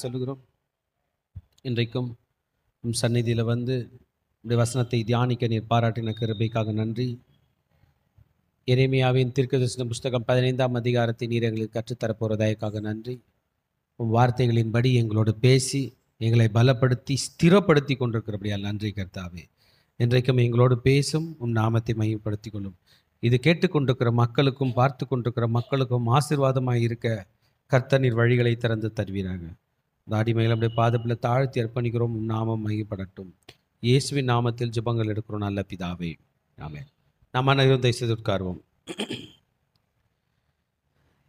சொல்லுகிறோம். இன்றைக்கும் உம் சந்நிதியில் வந்து உடைய வசனத்தை தியானிக்க நீர் பாராட்டின கிருபைக்காக நன்றி. எரேமியாவின் தீர்க்கதரிசன புஸ்தகம் 15ஆம் அதிகாரத்தை நீர் எங்களுக்கு கற்றுத்தரப்போறதாயக்காக நன்றி. உம் வார்த்தைகளின்படி எங்களோடு பேசி எங்களை பலப்படுத்தி ஸ்திரப்படுத்தி கொண்டிருக்கிறபடியால் நன்றி கர்த்தாவே. இன்றைக்கும் எங்களோடு பேசும் உம் நாமத்தை மையப்படுத்தி கொள்ளும். இது கேட்டுக்கொண்டிருக்கிற மக்களுக்கும் பார்த்து கொண்டிருக்கிற மக்களுக்கும் ஆசீர்வாதமாக இருக்க கர்த்தர் நீர் வழிகளை திறந்து தருவீராக. இந்த அடிமைகளை அப்படியே பாதத்தில் தாழ்த்தி அர்ப்பணிக்கிறோம். உம் நாமம் மையப்படட்டும். இயேசுவின் நாமத்தில் ஜெபங்கள் எடுக்கிறோம் நல்ல பிதாவே, ஆமென். நாம் அனைவரும் தயவு செய்து உட்காருவோம்.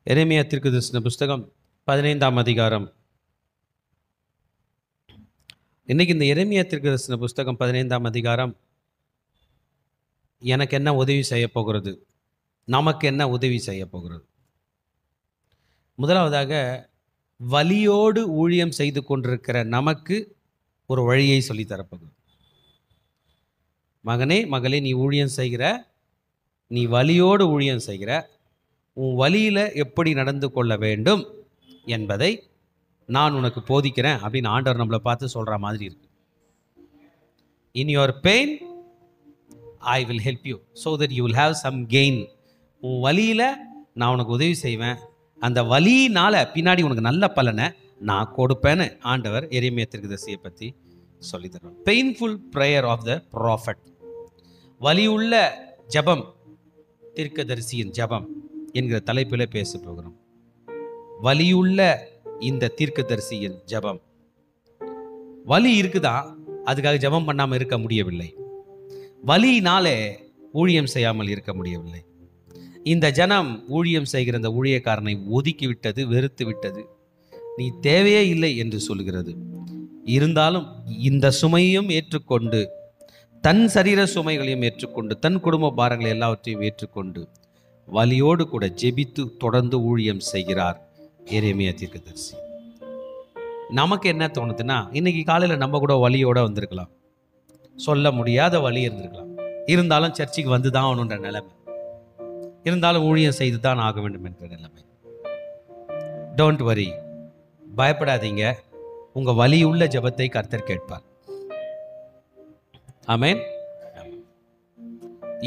எரேமியா தீர்க்கதரிசன புஸ்தகம் 15ஆம் அதிகாரம். இன்னைக்கு இந்த எரேமியா தீர்க்கதரிசன புஸ்தகம் 15ஆம் அதிகாரம் எனக்கு என்ன உதவி செய்ய போகிறது, நமக்கு என்ன உதவி செய்ய போகிறது? முதலாவதாக, வலியோடு ஊழியம் செய்து கொண்டிருக்கிற நமக்கு ஒரு வழியை சொல்லித்தரப்போகுது. மகனே மகளே, நீ ஊழியம் செய்கிற, நீ வலியோடு ஊழியம் செய்கிற, உன் வலியில் எப்படி நடந்து கொள்ள வேண்டும் என்பதை நான் உனக்கு போதிக்கிறேன் அப்படின்னு ஆண்டவர் நம்மளை பார்த்து சொல்கிற மாதிரி இருக்கு. In your pain I will help you so that you will have some gain. உன் வலியில் நான் உனக்கு உதவி செய்வேன், அந்த வலியினால் பின்னாடி உனக்கு நல்ல பலனை நான் கொடுப்பேன்னு ஆண்டவர் எரேமியா தீர்க்கதரிசியை பற்றி சொல்லித்தரோம். Painful prayer of the prophet, வலியுள்ள ஜபம், தீர்க்கதரிசியின் ஜபம் என்கிற தலைப்பில் பேச போகிறோம். வலியுள்ள இந்த தீர்க்கதரிசியின் ஜபம். வலி இருக்குதான், அதுக்காக ஜபம் பண்ணாமல் இருக்க முடியவில்லை. வலியினாலே ஊழியம் செய்யாமல் இருக்க முடியவில்லை. இந்த ஜனம் ஊழியம் செய்கிற இந்த ஊழியக்காரனை ஒதுக்கி விட்டது, வெறுத்து விட்டது, நீ தேவையே இல்லை என்று சொல்கிறது. இருந்தாலும் இந்த சுமையையும் ஏற்றுக்கொண்டு, தன் சரீர சுமைகளையும் ஏற்றுக்கொண்டு, தன் குடும்ப பாரங்களை எல்லாவற்றையும் ஏற்றுக்கொண்டு வலியோடு கூட ஜெபித்து தொடர்ந்து ஊழியம் செய்கிறார் எரேமியா தீர்க்கதரிசி. நமக்கு என்ன தோணுதுன்னா, இன்னைக்கு காலையில் நம்ம கூட வலியோட வந்திருக்கலாம், சொல்ல முடியாத வலி இருந்திருக்கலாம். இருந்தாலும் சர்ச்சுக்கு வந்து தான் ஆகணுன்ற நிலைமை, இருந்தாலும் ஊழியம் செய்து தான் ஆக வேண்டும் என்ற நிலைமை. டோன்ட் வரி, பயப்படாதீங்க, உங்க வலி உள்ள ஜெபத்தை கர்த்தர் கேட்பார். ஆமென்.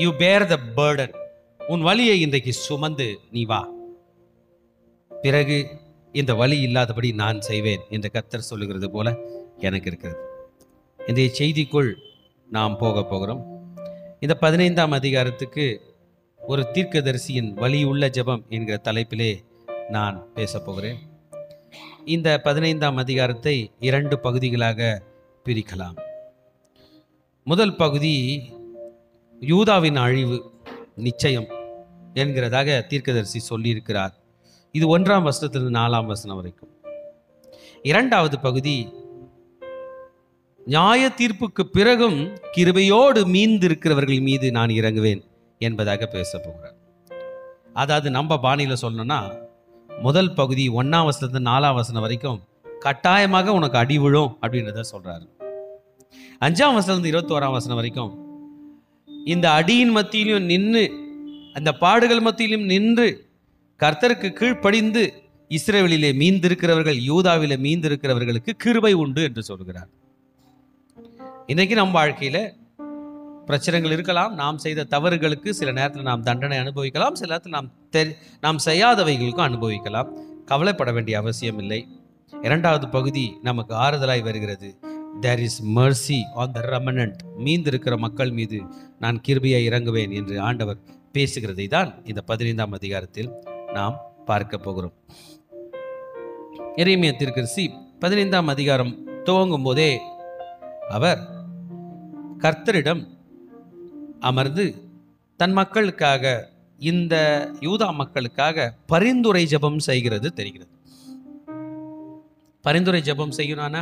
யூ பேர் த பர்டன். உன் வலியை இன்றைக்கு சுமந்து நீ வா, பிறகு இந்த வலி இல்லாதபடி நான் செய்வேன் என்று கர்த்தர் சொல்லுகிறது போல எனக்கு இருக்கிறது. இந்த செய்திக்குள் நாம் போகிறோம். இந்த 15ஆம் அதிகாரத்துக்கு ஒரு தீர்க்கதரிசியின் வலியுள்ள ஜெபம் என்கிற தலைப்பிலே நான் பேச போகிறேன். இந்த 15ஆம் அதிகாரத்தை 2 பகுதிகளாக பிரிக்கலாம். முதல் பகுதி யூதாவின் அழிவு நிச்சயம் என்கிறதாக தீர்க்கதரிசி சொல்லியிருக்கிறார். இது 1ஆம் வசனத்திலிருந்து 4ஆம் வசனம் வரைக்கும். இரண்டாவது பகுதி நியாய தீர்ப்புக்கு பிறகும் கிருபையோடு மீந்திருக்கிறவர்கள் மீது நான் இறங்குவேன் என்பதாக பேச போகிறார். அதாவது நம்ம பாணியில் சொல்லணும்னா, முதல் பகுதி 1ஆம் வசனத்திலிருந்து 4ஆம் வசனம் வரைக்கும் கட்டாயமாக உனக்கு அடி விழும் அப்படின்றத சொல்றாரு. 5ஆம் வசனத்திலிருந்து 21ஆம் வசனம் வரைக்கும் இந்த அடியின் மத்தியிலும் நின்று, அந்த பாடுகள் மத்தியிலும் நின்று கர்த்தருக்கு கீழ்ப்படிந்து இஸ்ரவேலிலே மீந்திருக்கிறவர்கள், யூதாவிலே மீந்திருக்கிறவர்களுக்கு கிருபை உண்டு என்று சொல்கிறார். இன்னைக்கு நம் வாழ்க்கையில பிரச்சனைகள் இருக்கலாம். நாம் செய்த தவறுகளுக்கு சில நேரத்தில் நாம் தண்டனை அனுபவிக்கலாம், சில நேரத்தில் நாம் செய்யாதவைகளுக்கும் அனுபவிக்கலாம். கவலைப்பட வேண்டிய அவசியம் இல்லை. இரண்டாவது பகுதி நமக்கு ஆறுதலாய் வருகிறது. There is mercy on the remnant. மீந்திருக்கிற மக்கள் மீது நான் கிருபையை இறங்குவேன் என்று ஆண்டவர் பேசுகிறதை தான் இந்த 15ஆம் அதிகாரத்தில் நாம் பார்க்க போகிறோம். எரேமியா தீர்க்கதரிசி 15ஆம் அதிகாரம் துவங்கும் போதே அவர் கர்த்தரிடம் அமர்ந்து தன் மக்களுக்காக, இந்த யூதா மக்களுக்காக பரிந்துரை ஜெபம் செய்கிறது தெரிகிறது. பரிந்துரை ஜெபம் செய்யணும்னா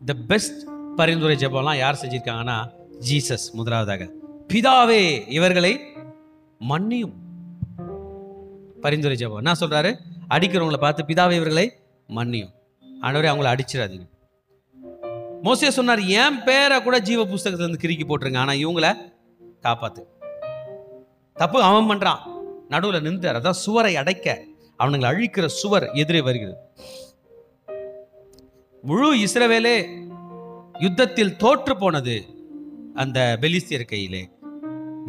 த பெஸ்ட் பரிந்துரை ஜெபம்லாம் யார் செஞ்சிருக்காங்கன்னா, ஜீசஸ். முதலாவதாக, பிதாவே இவர்களை மன்னியும். பரிந்துரை ஜெபம் என்ன சொல்றாரு? அடிக்கிறவங்களை பார்த்து பிதாவே இவர்களை மன்னியும், ஆண்டவரே அவங்களை அடிச்சிடாதீங்க. மோசே சொன்னார், என் பேரை கூட ஜீவ புஸ்தகத்துல இருந்து கிறுக்கி போட்டுருங்க, ஆனா இவங்களை காப்பாத்து. தப்பு அவன் பண்றான், நடுவில் நின்றார். அதான் சுவரை அடைக்க, அவனுங்களை அழிக்கிற சுவர் எதிரே வருகிறது. முழு இஸ்ரவேலே யுத்தத்தில் தோற்று போனது அந்த பெலிஸ்தியர் கையிலே.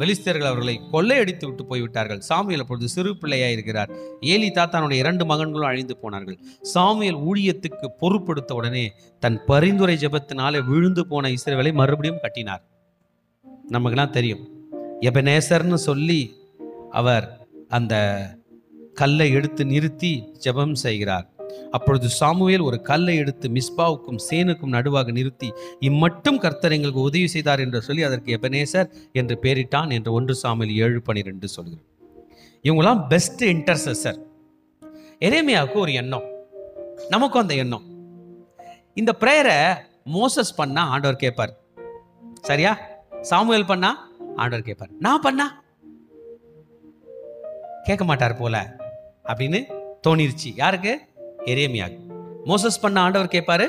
பெலிஸ்தியர்கள் அவர்களை கொள்ளையடித்து விட்டு போய்விட்டார்கள். சாமுவேல் அப்பொழுது சிறு பிள்ளையாய் இருக்கிறார். ஏலி தாத்தானுடைய 2 மகன்களும் அழிந்து போனார்கள். சாமுவேல் ஊழியத்துக்கு பொறுப்படுத்த உடனே தன் பரிந்துரை ஜெபத்தினாலே விழுந்து போன இஸ்ரவேலை மறுபடியும் கட்டினார். நமக்குலாம் தெரியும், எபனேசர்னு சொல்லி அவர் அந்த கல்லை எடுத்து நிறுத்தி ஜெபம் செய்கிறார். அப்பொழுது சாமுவேல் ஒரு கல்லை எடுத்து மிஸ்பாவுக்கும் சேனுக்கும் நடுவாக நிறுத்தி, இம்மட்டும் கர்த்தர் எங்களுக்கு உதவி செய்தார் என்று சொல்லி அதற்கு எபனேசர் என்று பெயரிட்டான் என்று 1 சாமுவேல் 7:12 சொல்கிறார். இவங்களாம் பெஸ்ட் இன்டர்செசர். எரேமியாவுக்கு ஒரு எண்ணம், நமக்கும் அந்த எண்ணம். இந்த பிரேயரை மோசஸ் பண்ணா ஆண்டவர் கேட்பார், சரியா? சாமுவேல் பண்ணா ஆண்டவர் கேட்பார், நான் பண்ணா கேட்க மாட்டார் போல அப்படின்னு தோணிருச்சு. யாருக்கு? எரேமியாவுக்கு. மோசஸ் பண்ண ஆண்டவர் கேட்பாரு,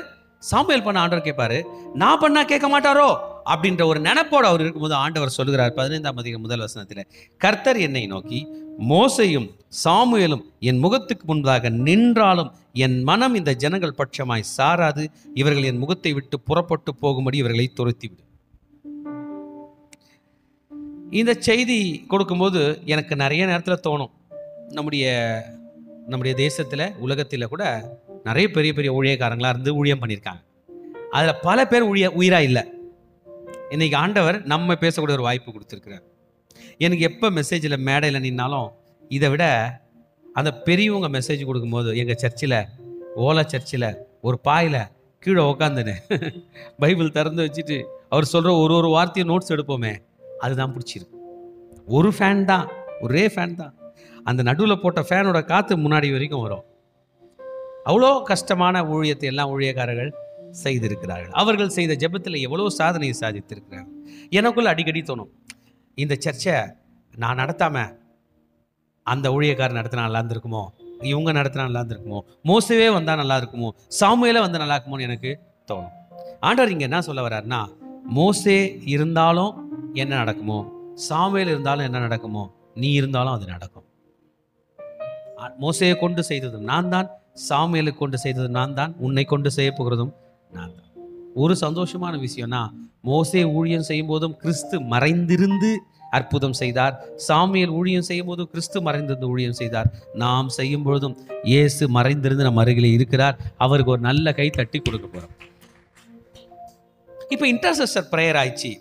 சாமுவேல் பண்ண ஆண்டவர் கேட்பாரு, நான் பண்ணா கேட்க மாட்டாரோ அப்படின்ற ஒரு நினைப்போடு அவர் இருக்கும்போது ஆண்டவர் சொல்லுகிறார் 15ஆம் அதிகாரம் 1 வசனத்தில், கர்த்தர் என்னை நோக்கி, மோசேயும் சாமுவேலும் என் முகத்துக்கு முன்பதாக நின்றாலும் என் மனம் இந்த ஜனங்கள் பட்சமாய் சாராது, இவர்கள் என் முகத்தை விட்டு புறப்பட்டு போகும்படி இவர்களை துரத்திவிடும். இந்த செய்தி கொடுக்கும்போது எனக்கு நிறைய நேரத்தில் தோணும், நம்முடைய தேசத்தில் உலகத்தில் கூட நிறைய பெரிய பெரிய ஊழியக்காரங்களாக இருந்து ஊழியம் பண்ணியிருக்காங்க. அதில் பல பேர் உயிராக இல்லை. இன்னைக்கு ஆண்டவர் நம்ம பேசக்கூடிய ஒரு வாய்ப்பு கொடுத்துருக்குறார். எனக்கு எப்போ மெசேஜில் மேடையில் நின்னாலும் இதை விட அந்த பெரியவங்க மெசேஜ் கொடுக்கும்போது எங்கள் சர்ச்சில், ஓலை சர்ச்சில் ஒரு பாயில் கீழே உக்காந்துன்னு பைபிள் திறந்து வச்சுட்டு அவர் சொல்கிற ஒரு வார்த்தையும் நோட்ஸ் எடுப்போமே, அதுதான் பிடிச்சிருக்கு. ஒரு ஃபேன் தான், ஒரே ஃபேன் தான். அந்த நடுவில் போட்ட ஃபேனோட காற்று முன்னாடி வரைக்கும் வரும். அவ்வளோ கஷ்டமான ஊழியத்தை எல்லாம் ஊழியக்காரர்கள் செய்திருக்கிறார்கள். அவர்கள் செய்த ஜெபத்தில் எவ்வளோ சாதனையை சாதித்திருக்கிறார்கள். எனக்குள்ள அடிக்கடி தோணும், இந்த சர்ச்சை நான் நடத்தாம அந்த ஊழியக்காரர் நடத்தினா நல்லா இருந்திருக்குமோ, இவங்க நடத்தினா நல்லா இருந்திருக்குமோ, மோசவே வந்தால் நல்லா இருக்குமோ, சாமுவேலே வந்து நல்லா இருக்குமோன்னு எனக்கு தோணும். ஆண்டவர் இங்கே என்ன சொல்ல வர்றாருன்னா, மோசே இருந்தாலும் என்ன நடக்குமோ, சாமுவேல் இருந்தாலும் என்ன நடக்குமோ, நீ இருந்தாலும் அது நடக்கும். மோசையை கொண்டு செய்ததும் நான் தான், சாமுவேலை கொண்டு செய்ததும் நான் தான், உன்னை கொண்டு செய்ய போகிறதும் நான் தான். ஒரு சந்தோஷமான விஷயம்னா, மோசே ஊழியம் செய்யும் போதும் கிறிஸ்து மறைந்திருந்து அற்புதம் செய்தார். சாமுவேல் ஊழியம் செய்யும் போதும் கிறிஸ்து மறைந்திருந்து ஊழியம் செய்தார். நாம் செய்யும் பொழுதும் இயேசு மறைந்திருந்து நம்ம அருகிலே இருக்கிறார். அவருக்கு ஒரு நல்ல கை தட்டி கொடுக்க போறோம். இப்போ இன்டர்செஷன் ப்ரேயர் ஆயிடுச்சு.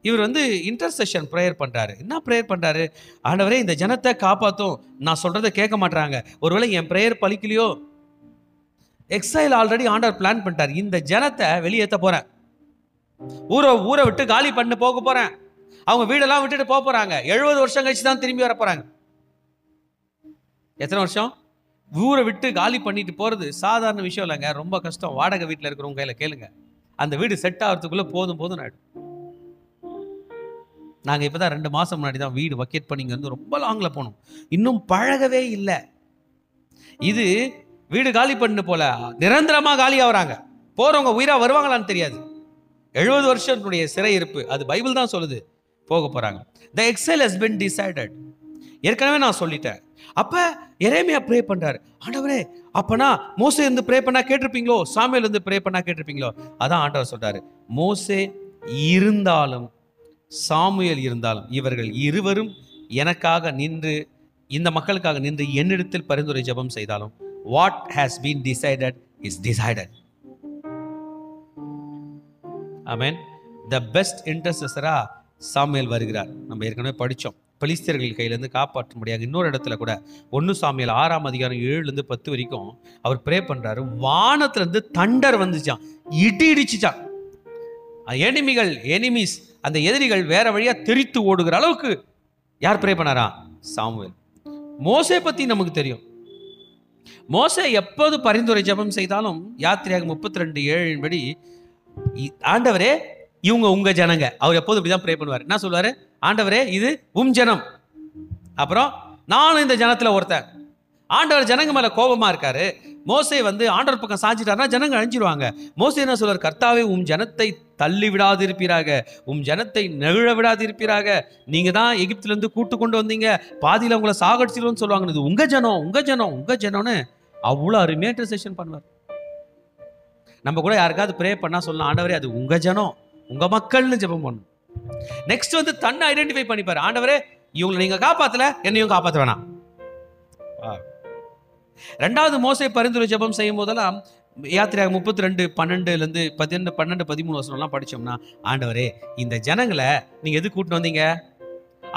இவர் இன்டர்செஷன் ப்ரேயர் பண்ணுறாரு. என்ன ப்ரேயர் பண்ணுறாரு? ஆண்டவரே, இந்த ஜனத்தை காப்பாற்றும், நான் சொல்கிறத கேட்க மாட்டாங்க, ஒருவேளை என் ப்ரேயர் பலிக்கலையோ. எக்ஸைல் ஆல்ரெடி ஆண்டவர் பிளான் பண்ணிட்டார். இந்த ஜனத்தை வெளியேற்ற போகிறேன், ஊரை விட்டு காலி பண்ண போக போகிறேன், அவங்க வீடெல்லாம் விட்டுட்டு போக போகிறாங்க. 70 வருஷம் கழிச்சு தான் திரும்பி வர போகிறாங்க. எத்தனை வருஷம்? ஊரை விட்டு காலி பண்ணிட்டு போகிறது சாதாரண விஷயம் இல்லைங்க, ரொம்ப கஷ்டம். வாடகை வீட்டில் இருக்கிறவங்க கையில் கேளுங்க, அந்த வீடு செட் ஆகிறதுக்குள்ளே போதும் ஆகிடும். நாங்கள் இப்போ தான் 2 மாதம் முன்னாடி தான் வீடு வக்கேட் பண்ணிங்க ரொம்ப லாங்கில் போனோம், இன்னும் பழகவே இல்லை. இது வீடு காலி பண்ணு போல நிரந்தரமாக காலி ஆகுறாங்க. போகிறவங்க உயிராக வருவாங்களான்னு தெரியாது. 70 வருஷத்துடைய சிறை இருப்பு, அது பைபிள் தான் சொல்லுது, போக போகிறாங்க. The exile has been decided. ஏற்கனவே நான் சொல்லிட்டேன். அப்போ எரேமியா ப்ரே பண்ணுறாரு, ஆண்டவரே அப்பனா மோசே இருந்து ப்ரே பண்ணா கேட்டிருப்பீங்களோ, சாமுவேல் இருந்து ப்ரே பண்ணா கேட்டிருப்பீங்களோ. அதான் ஆண்டவர் சொல்றாரு, மோசே இருந்தாலும் சாமுவேல் இருந்தாலும் இவர்கள் இருவரும் எனக்காக நின்று, இந்த மக்களுக்காக நின்று என்னிடத்தில் பரிந்துரை ஜெபம் செய்தாலும், what has been decided is decided. Amen. The best intercessor Samuel வருகிறார். நம்ம ஏற்கனவே படித்தோம். பெலிஸ்தியர்கள் கையிலேருந்து காப்பாற்ற முடியாது. இன்னொரு இடத்துல கூட 1 சாமுவேல் 6ஆம் அதிகாரம் 7லேருந்து 10 வரைக்கும் அவர் ப்ரே பண்ணுறாரு. வானத்திலேருந்து தண்டர் வந்துச்சான், இடி இடிச்சுச்சான். எனிமீஸ் அந்த எதிரிகள் வேற வழியா தெரித்து ஓடுகிற அளவுக்கு யார் ப்ரே பண்ணாரா? சாமுவேல். மோசே பத்தி நமக்கு தெரியும். மோசே எப்போது பரிந்துரை ஜெபம் செய்தாலும் யாத்திரையாகமம் 32:7 படி, ஆண்டவரே இவங்க உங்க ஜனங்க, அவர் எப்போதும் இப்படிதான் ப்ரே பண்ணுவார். என்ன சொல்லுவாரு? ஆண்டவரே இது ஜனம், அப்புறம் நானும் இந்த ஜனத்துல ஒருத்தன். ஆண்டவர் ஜனங்க மேல கோபமா இருக்காரு. மோசே ஆண்டவர் பக்கம் சாஞ்சிட்டாருன்னா ஜனங்க அழிஞ்சிருவாங்க. மோசே என்ன சொல்றாரு? கர்த்தாவே ஜனத்தை தள்ளி விடாது இருப்பீராக, ஜனத்தை நெகிழ விடாது இருப்பீராக. நீங்க தான் எகிப்துல இருந்து கூட்டு கொண்டு வந்தீங்க, பாதியில உங்களை சாகடிச்சிருவோம்னு சொல்லுவாங்க. இது உங்க ஜனம் உங்க ஜனம்னு அவ்வளவு அருமையா இன்டர்செஷன் பண்ணுவார். நம்ம கூட யாருக்காவது ப்ரே பண்ணா சொல்லலாம், ஆண்டவரே அது உங்க ஜனம், உங்க மக்கள்னு ஜெபம் பண்ணணும். நெக்ஸ்ட் வந்து தன்னை ஐடென்டிஃபை பண்ணிப்பாரு. ஆண்டவரே இவங்களை நீங்க காப்பாத்தல, என்னையும் காப்பாத்த வேணாம். ரெண்டாவது மோசே பரிந்துரை ஜெபம் செய்யும் போதெல்லாம் யாத்திரையாக 32:12 12 13 வசனம்லாம் படிச்சோம்னா, ஆண்டவரே இந்த ஜனங்களை நீங்க எது கூட்டு வந்தீங்க?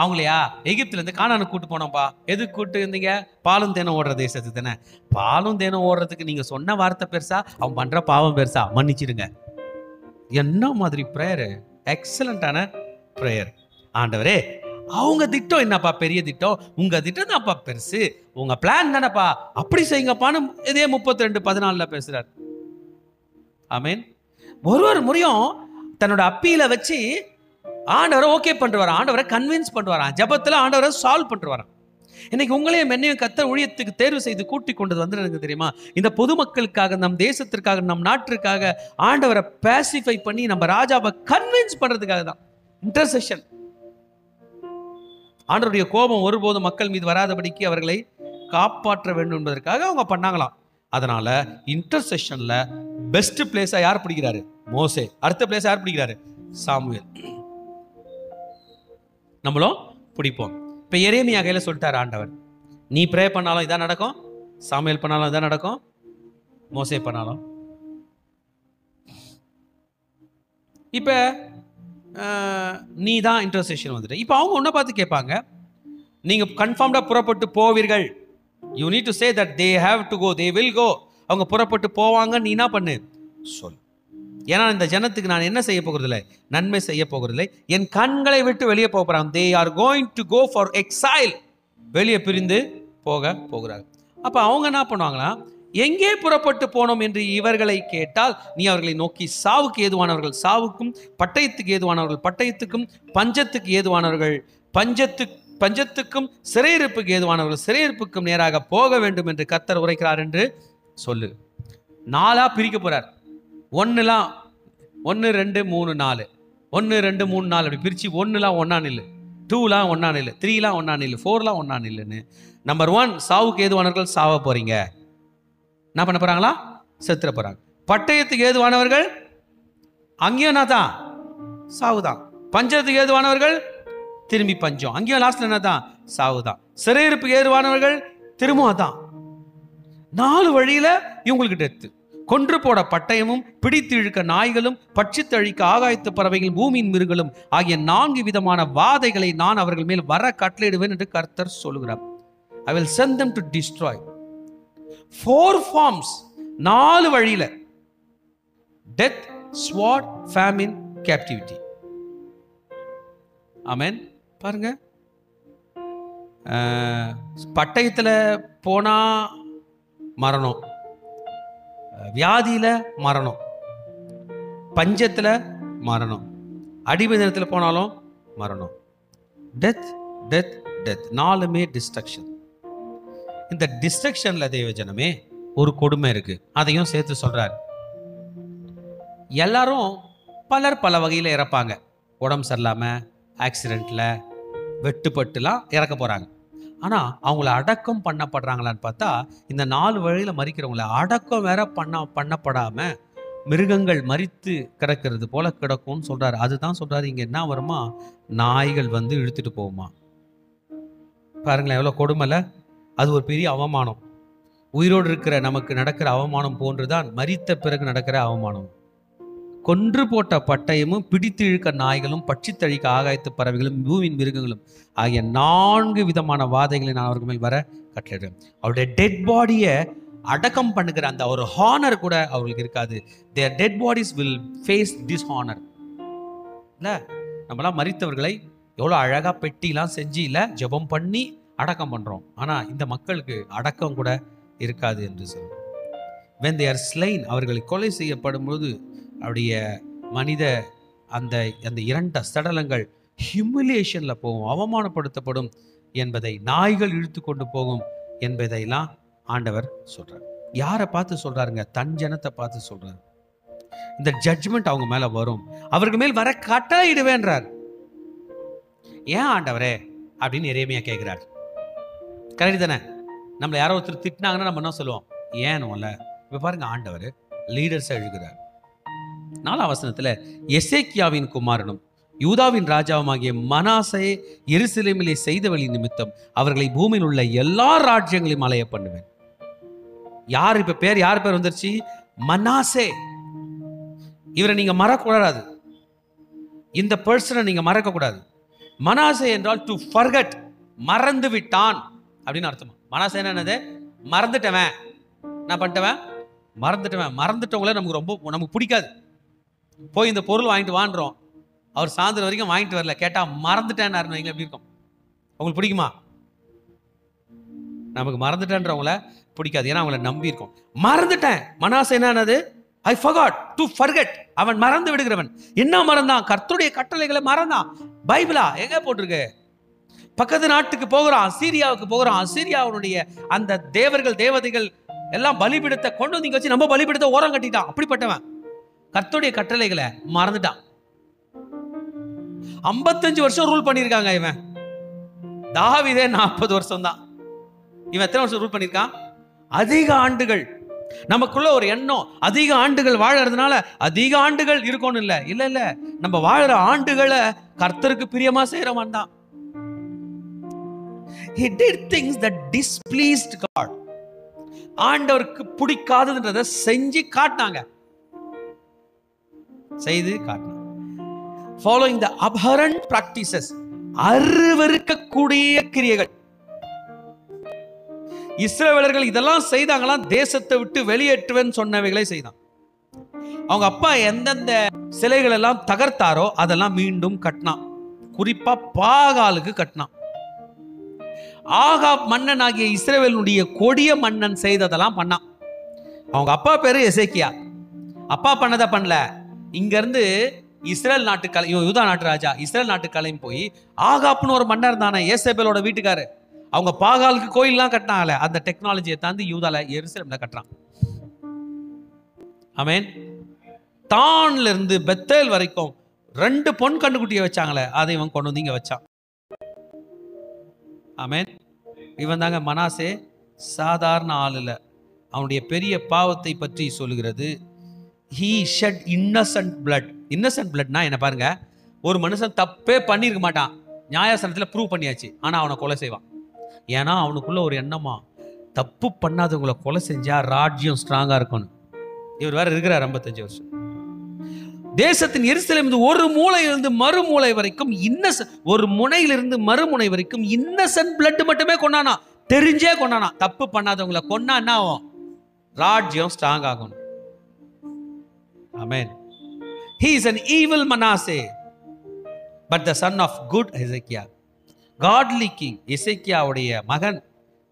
அவங்களையா எகிப்துல இருந்து கானானுக்கு கூட்டு போனோம்பா. எதுக்கு கூட்டு வந்தீங்க? பாலும் தேனும் ஓடுற தேசத்துக்கு தானே. பாலும் தேனும் ஓடுறதுக்கு நீங்க சொன்ன வார்த்தை பெருசா, அவன் பண்ற பாவம் பெருசா? மன்னிச்சிடுங்க. என்ன மாதிரி பிரேயர்! எக்ஸலண்டான பிரேயர். ஆண்டவரே அவங்க திட்டம் என்னப்பா பெரிய திட்டம், உங்க திட்டம் தான்ப்பா பெருசு, உங்க பிளான் தானப்பா, அப்படி செய்யுங்கப்பான்னு இதே 32:14 பேசுறார். ஆமீன். ஒரு முறையும் தன்னோட அப்பீல வச்சு ஆண்டவரை ஓகே பண்ணுவார், ஆண்டவரை கன்வின்ஸ் பண்ணுவாராம், ஜபத்துல ஆண்டவரை சால்வ் பண்ணுவாராம். இன்னைக்கு உங்களையும் என்னையும் கர்த்தர் ஊழியத்துக்கு தேர்வு செய்து கூட்டி கொண்டது வந்து எனக்கு தெரியுமா, இந்த பொதுமக்களுக்காக, நம் தேசத்திற்காக, நம் நாட்டிற்காக ஆண்டவரை பேசிஃபை பண்ணி நம்ம ராஜாவை கன்வின்ஸ் பண்றதுக்காக தான். இன்டர்செஷன். ஆண்டவருடைய கோபம் ஒருபோதும் மக்கள் மீது வராதபடிக்கு அவர்களை காப்பாற்ற வேண்டும் என்பதற்காக அவங்க பண்ணாங்களாம். அதனால இன்டர்செஷன்ல பெஸ்ட் பிளேஸா யார் பிடிக்கிறாரு? மோசே. அடுத்த பிளேஸ் யார் பிடிக்கிறாரு? சாமுவேல். நம்மளும் பிடிப்போம். இப்ப எரேமியா கையில சொல்லிட்டாரு ஆண்டவர், நீ ப்ரே பண்ணாலும் இதான் நடக்கும், சாமுவேல் பண்ணாலும் இதான் நடக்கும், மோசே பண்ணாலும். இப்ப நீ தான் இன்டர்செஷன் வந்துட்டு. இப்போ அவங்க ஒன்றை பார்த்து கேட்பாங்க, நீங்க கன்ஃபார்ம்டா புறப்பட்டு போவீர்கள். You need to say that they have to go, they will go. அவங்க புறப்பட்டு போவாங்க, நீ என்ன பண்ணு சொல். ஏன்னா இந்த ஜனத்துக்கு நான் என்ன செய்ய போகிறதில்லை, நன்மை செய்ய போகிறதில்லை, என் கண்களை விட்டு வெளியே போகிறாங்க. They are going to go for exile. வெளியே பிரிந்து போக போகிறாங்க. அப்போ அவங்க என்ன பண்ணுவாங்களா, எங்கே புறப்பட்டு போனோம் என்று இவர்களை கேட்டால், நீ அவர்களை நோக்கி சாவுக்கு ஏதுவானவர்கள் சாவுக்கும், பட்டயத்துக்கு ஏதுவானவர்கள் பட்டயத்துக்கும், பஞ்சத்துக்கு ஏதுவானவர்கள் பஞ்சத்துக்கும், சிறையிருப்புக்கு ஏதுவானவர்கள் சிறையிருப்புக்கும் நேராக போக வேண்டும் என்று கர்த்தர் உரைக்கிறார் என்று சொல்லு. 4 பிரிக்க போறார். 1 2 3 4 1 2 3 4 அப்படி பிரிச்சு 1 ஒன்னா நில்லு, 2 ஒன்னா நில்லு, 3 ஒன்னா நில்லு, 4 ஒன்னா நில்லுன்னு. நம்பர் 1, சாவுக்கு ஏதுவானவர்கள் சாவ போறீங்க. என்ன பண்ண போறாங்களா? செத்துற போறாங்க. பட்டயத்துக்கு ஏதுவானவர்கள் அங்கேயும் என்ன தான்? சாவுதான். பஞ்சத்துக்கு ஏதுவானவர்கள் திரும்பி பஞ்சம், அங்கேயும் லாஸ்ட்ல என்ன தான்? சாவுதான். சிறையிருப்புக்கு ஏதுவானவர்கள் திரும்பவும் அதான். 4 வழியில இவங்களுக்கு டெத்து. கொன்று போட பட்டயமும், பிடித்து இழுக்க நாய்களும், பட்சித்து அழிக்க ஆகாயத்து பறவைகளும், பூமியின் மிருகங்களும் ஆகிய 4 விதமான வாதைகளை நான் அவர்கள் மேல் வர கட்டளையிடுவேன் என்று கர்த்தர் சொல்லுகிறார். I will send them to destroy. 4 forms, 4 வழியில. Death, sword, famine, captivity. ஆமென். பாருங்க, பட்டயத்துல போனா மரணம், வியாதியில மரணம், பஞ்சத்துல மரணம், அடிமைதனத்துல போனாலும் மரணம். டெத் டெத் டெத், 4மே டிஸ்ட்ரக்ஷன். இந்த டிஸ்ட்ரக்ஷன்ல தேவஜனமே ஒரு கொடுமை இருக்கு, அதையும் சேர்த்து சொல்றார். எல்லாரும் பலர் பல வகையில இறப்பாங்க. உடம்பு சரியில்லாம, ஆக்சிடென்ட்ல, வெட்டுப்பட்டுலாம் இறக்க போறாங்க. ஆனா அவங்கள அடக்கம் பண்ணப்படுறாங்களான்னு பார்த்தா, இந்த 4 வழியில மறிக்கிறவங்கள அடக்கம் வேற பண்ணப்படாம மிருகங்கள் மரித்து கிடக்கிறது போல கிடக்கும்னு சொல்றாரு. அதுதான் சொல்றாரு இங்க. என்ன வருமா? நாய்கள் வந்து இழுத்துட்டு போகுமா. பாருங்களேன் எவ்வளவு கொடுமைல. அது ஒரு பெரிய அவமானம். உயிரோடு இருக்கிற நமக்கு நடக்கிற அவமானம் போன்றுதான் மரித்த பிறகு நடக்கிற அவமானம். கொன்று போட்ட பட்டயமும், பிடித்து இழுக்க நாய்களும், பட்சித்தழிக்க ஆகாயத்து பறவைகளும், பூமியின் மிருகங்களும் ஆகிய 4 விதமான வாதைகளை நான் அவருக்கு மேல் வர கட்டளையிடுறேன். அவருடைய டெட் பாடியை அடக்கம் பண்ணுகிற அந்த ஒரு ஹானர் கூட அவர்களுக்கு இருக்காது. their dead bodies will face dishonor. இல்ல, நம்மளாம் மரித்தவர்களை எவ்வளோ அழகா பெட்டிலாம் செஞ்சு இல்ல ஜெபம் பண்ணி அடக்கம் பண்றோம். ஆனா இந்த மக்களுக்கு அடக்கம் கூட இருக்காது என்று சொல்றோம். when they are slain, அவர்களை கொலை செய்யப்படும் போது அவருடைய மனித அந்த அந்த 2 சடலங்கள் ஹியூமிலியேஷன்ல போகும், அவமானப்படுத்தப்படும் என்பதை, நாய்கள் இழுத்து கொண்டு போகும் என்பதையெல்லாம் ஆண்டவர் சொல்றார். யாரை பார்த்து சொல்றாருங்க? தன் ஜனத்தை பார்த்து சொல்றாரு. இந்த ஜட்ஜ்மெண்ட் அவங்க மேல வரும், அவர்கள் மேல் வர கட்டளையிடுவேன்றார். ஏன் ஆண்டவரே அப்படின்னு எரேமியா கேட்கிறார். கரெக்ட் தானே? நம்மளை யாரோ ஒருத்தர் திட்டினாங்கன்னா நம்ம என்ன சொல்லுவோம்? ஏனும்ல. இப்ப பாருங்க, ஆண்டவர் லீடர்ஸ் எழுகிறார். 4ஆம் வசனத்துல எசேக்கியாவின் குமாரனும் யூதாவின் ராஜாவுமாகிய மனாசே எருசலேமிலே செய்த வழி நிமித்தம் அவர்களை பூமியில் உள்ள எல்லா ராஜ்யங்களையும் அலைய பண்ணுவேன். யார் இப்ப பேர், யார் பேர் வந்துருச்சு? மனாசே. இவரை நீங்க மறக்கக்கூடாது, இந்த பர்சனை நீங்க மறக்க கூடாது. மனாசே என்றால் டு ஃபர்கட், மறந்து விட்டான் அப்படின்னு அர்த்தமா. மனாசே என்னது? மறந்துட்டவன். என்ன பண்ணிட்டவன்? மறந்துட்டவன். மறந்துட்டவங்கள நமக்கு பிடிக்காது. போய் இந்த பொருள் வாங்கிட்டு வான்றோம், அவர் சாயந்தரம் வரைக்கும் வாங்கிட்டு வரல, கேட்டா மறந்துட்டேன்னு எப்படி இருக்கும்? உங்களுக்கு பிடிக்குமா? நமக்கு மறந்துட்டேன்றவங்கள பிடிக்காது, ஏன்னா அவங்கள நம்பி இருக்கோம். மறந்துட்டேன். மனாசே என்னது? ஐ forgot, to forget. அவன் மறந்து விடுகிறவன். என்ன மறந்தான்? கர்த்தருடைய கட்டளைகளை மறந்தான். பைபிளா எங்க போட்டிருக்கு? பக்கத்து நாட்டுக்கு போகிறான், அசீரியாவுக்கு போகிறான். அசீரியாவுடைய அந்த தேவர்கள் தேவதைகள் எல்லாம் பலிபீடத்தை கொண்டு வந்து வச்சு நம்ம பலிபீடத்தை ஓரம் கட்டிட்டான். அப்படிப்பட்டவன் கர்த்தருடைய கட்டளைகளை மறந்துட்டான். 55 வருஷம் ரூல் பண்ணியிருக்காங்க. இவன் தாவீதே 40 வருஷம் தான். இவன் எத்தனை வருஷம் ரூல் பண்ணியிருக்கான்? அதிக ஆண்டுகள். நமக்குள்ள ஒரு எண்ணம், அதிக ஆண்டுகள் வாழறதுனால அதிக ஆண்டுகள் இருக்கணும். இல்ல இல்ல இல்ல, நம்ம வாழற ஆண்டுகளை கர்த்தருக்கு பிரியமா செய்யறவன் தான். He did things that displeased God. ஆண்டவருக்கு பிடிக்காததுன்றதை செஞ்சு காட்டினாங்க, செய்து காட்டினாங்க. Following the abhorrent practices, அருவருக்கக்கூடிய கிரியைகள். இஸ்ரவேலர்கள் இதெல்லாம் செய்தாங்களாம். தேசத்தை விட்டு வெளியேற்றுவேன்னு சொன்னவைகளை செய்தான். அவங்க அப்பா எந்தெந்த சிலைகள் எல்லாம் தகர்த்தாரோ அதெல்லாம் மீண்டும் கட்டினான். குறிப்பா பாகாலுக்கு கட்டினான். ஆகாப் மன்னன் ஆகிய இஸ்ரவேலுடைய கொடிய மன்னன் செய்ததெல்லாம் பண்ணான். அவங்க அப்பா பேரு எசேக்கியா. அப்பா பண்ணதை பண்ணல. இங்க இருந்து இஸ்ரேல் நாட்டு யூதா நாட்டு ராஜா இஸ்ரேல் நாட்டு கலையும் போய் ஆகாப்னு ஒரு மன்னர் தானே, ஏசேபேலோட வீட்டுக்காரு, அவங்க பாகாலுக்கு கோயில்லாம் கட்டினாங்கல்ல, அந்த டெக்னாலஜியை தாண்டி யூதால எருசலேம்ல கட்டுறான். ஆமென். தான்ல இருந்து பெத்தேல் வரைக்கும் 2 பொன் கண்டுக்குட்டியை வச்சாங்களே, அதை இவன் கொண்டு வந்து இங்க வச்சான். ஆமென். இவன் தாங்க மனாசே. சாதாரண ஆள் இல்ல. அவனுடைய பெரிய பாவத்தை பற்றி சொல்லுகிறது. he shed innocent blood. innocent bloodனா என்ன பாருங்க, ஒரு மனுஷன் தப்பே பண்ணிருக்க மாட்டான், நியாயாசனத்துல ப்ரூவ் பண்ணியாச்சு, ஆனா அவனை கொலை செய்வான். ஏன்னா அவனுக்குள்ள ஒரு எண்ணமா, தப்பு பண்ணாதவங்களை கொலை செஞ்சா ராஜ்யம் ஸ்ட்ராங்கா இருக்கணும். இவர் வேற இருக்கிறார் 55 வருஷம். தேசத்தின் எருசலேம் ஒரு மூலையிலிருந்து மறுமூலை வரைக்கும் ஒரு முனையிலிருந்து மறுமுனை வரைக்கும் இன்னசென்ட் பிளட் மட்டுமே கொண்டானா, தெரிஞ்சே கொண்டானா. தப்பு பண்ணாதவங்களை கொன்னா என்ன ஆகும்? ராஜ்யம் ஸ்ட்ராங் ஆகும். ஆமென். He is an evil Manasseh, but the son of good Hezekiah. Godly king. எசேக்கியாவுடைய மகன்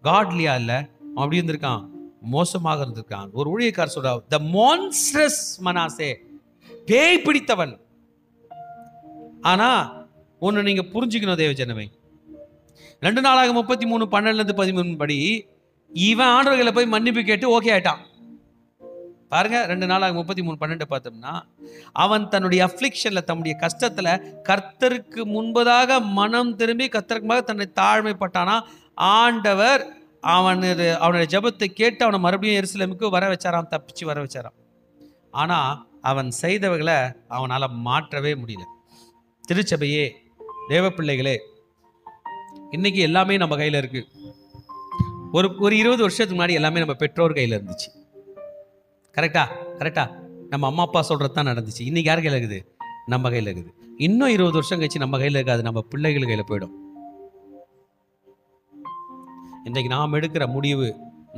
காட்லியா இல்ல, அப்படி இருந்திருக்கான், மோசமாக இருந்திருக்கான். ஒரு ஊழியக்காரர் சொல்றார், the monstrous Manasseh, பேய் பிடித்தவன். ஆனா ஒன்னு நீங்க புரிஞ்சுக்கணும் தேவஜனமே, 2 நாளாக 33:12-13 படி இவன் ஆண்டவர்களை போய் மன்னிப்பு கேட்டு ஓகே ஆயிட்டான். பாருங்க, 2 நாளாக 33:12 பார்த்தோம்னா, அவன் தன்னுடைய அஃப்ளிக்ஷன்ல, தன்னுடைய கஷ்டத்துல கர்த்தருக்கு முன்பதாக மனம் திரும்பி கர்த்தருக்கு தன்னை தாழ்மைப்பட்டானா. ஆண்டவர் அவனுடைய ஜெபத்தை கேட்டு அவனை மறுபடியும் எருசலேமுக்கு வர வச்சாராம், தப்பிச்சு வர வச்சாராம். ஆனா அவன் செய்தவர்களை அவனால மாற்றவே முடியல. திருச்சபையே, தேவ பிள்ளைகளே, இன்னைக்கு எல்லாமே நம்ம கையில இருக்கு. ஒரு 20 வருஷத்துக்கு முன்னாடி எல்லாமே நம்ம பெற்றோர் கையில இருந்துச்சு. கரெக்டா? நம்ம அம்மா அப்பா சொல்றது தான் நடந்துச்சு. இன்னைக்கு யார் கையில இருக்குது? நம்ம கையில இருக்குது. இன்னும் 20 வருஷம் கழிச்சு நம்ம கையில இருக்காது, நம்ம பிள்ளைகள் கையில போயிடும். இன்றைக்கு நாம் எடுக்கிற முடிவு,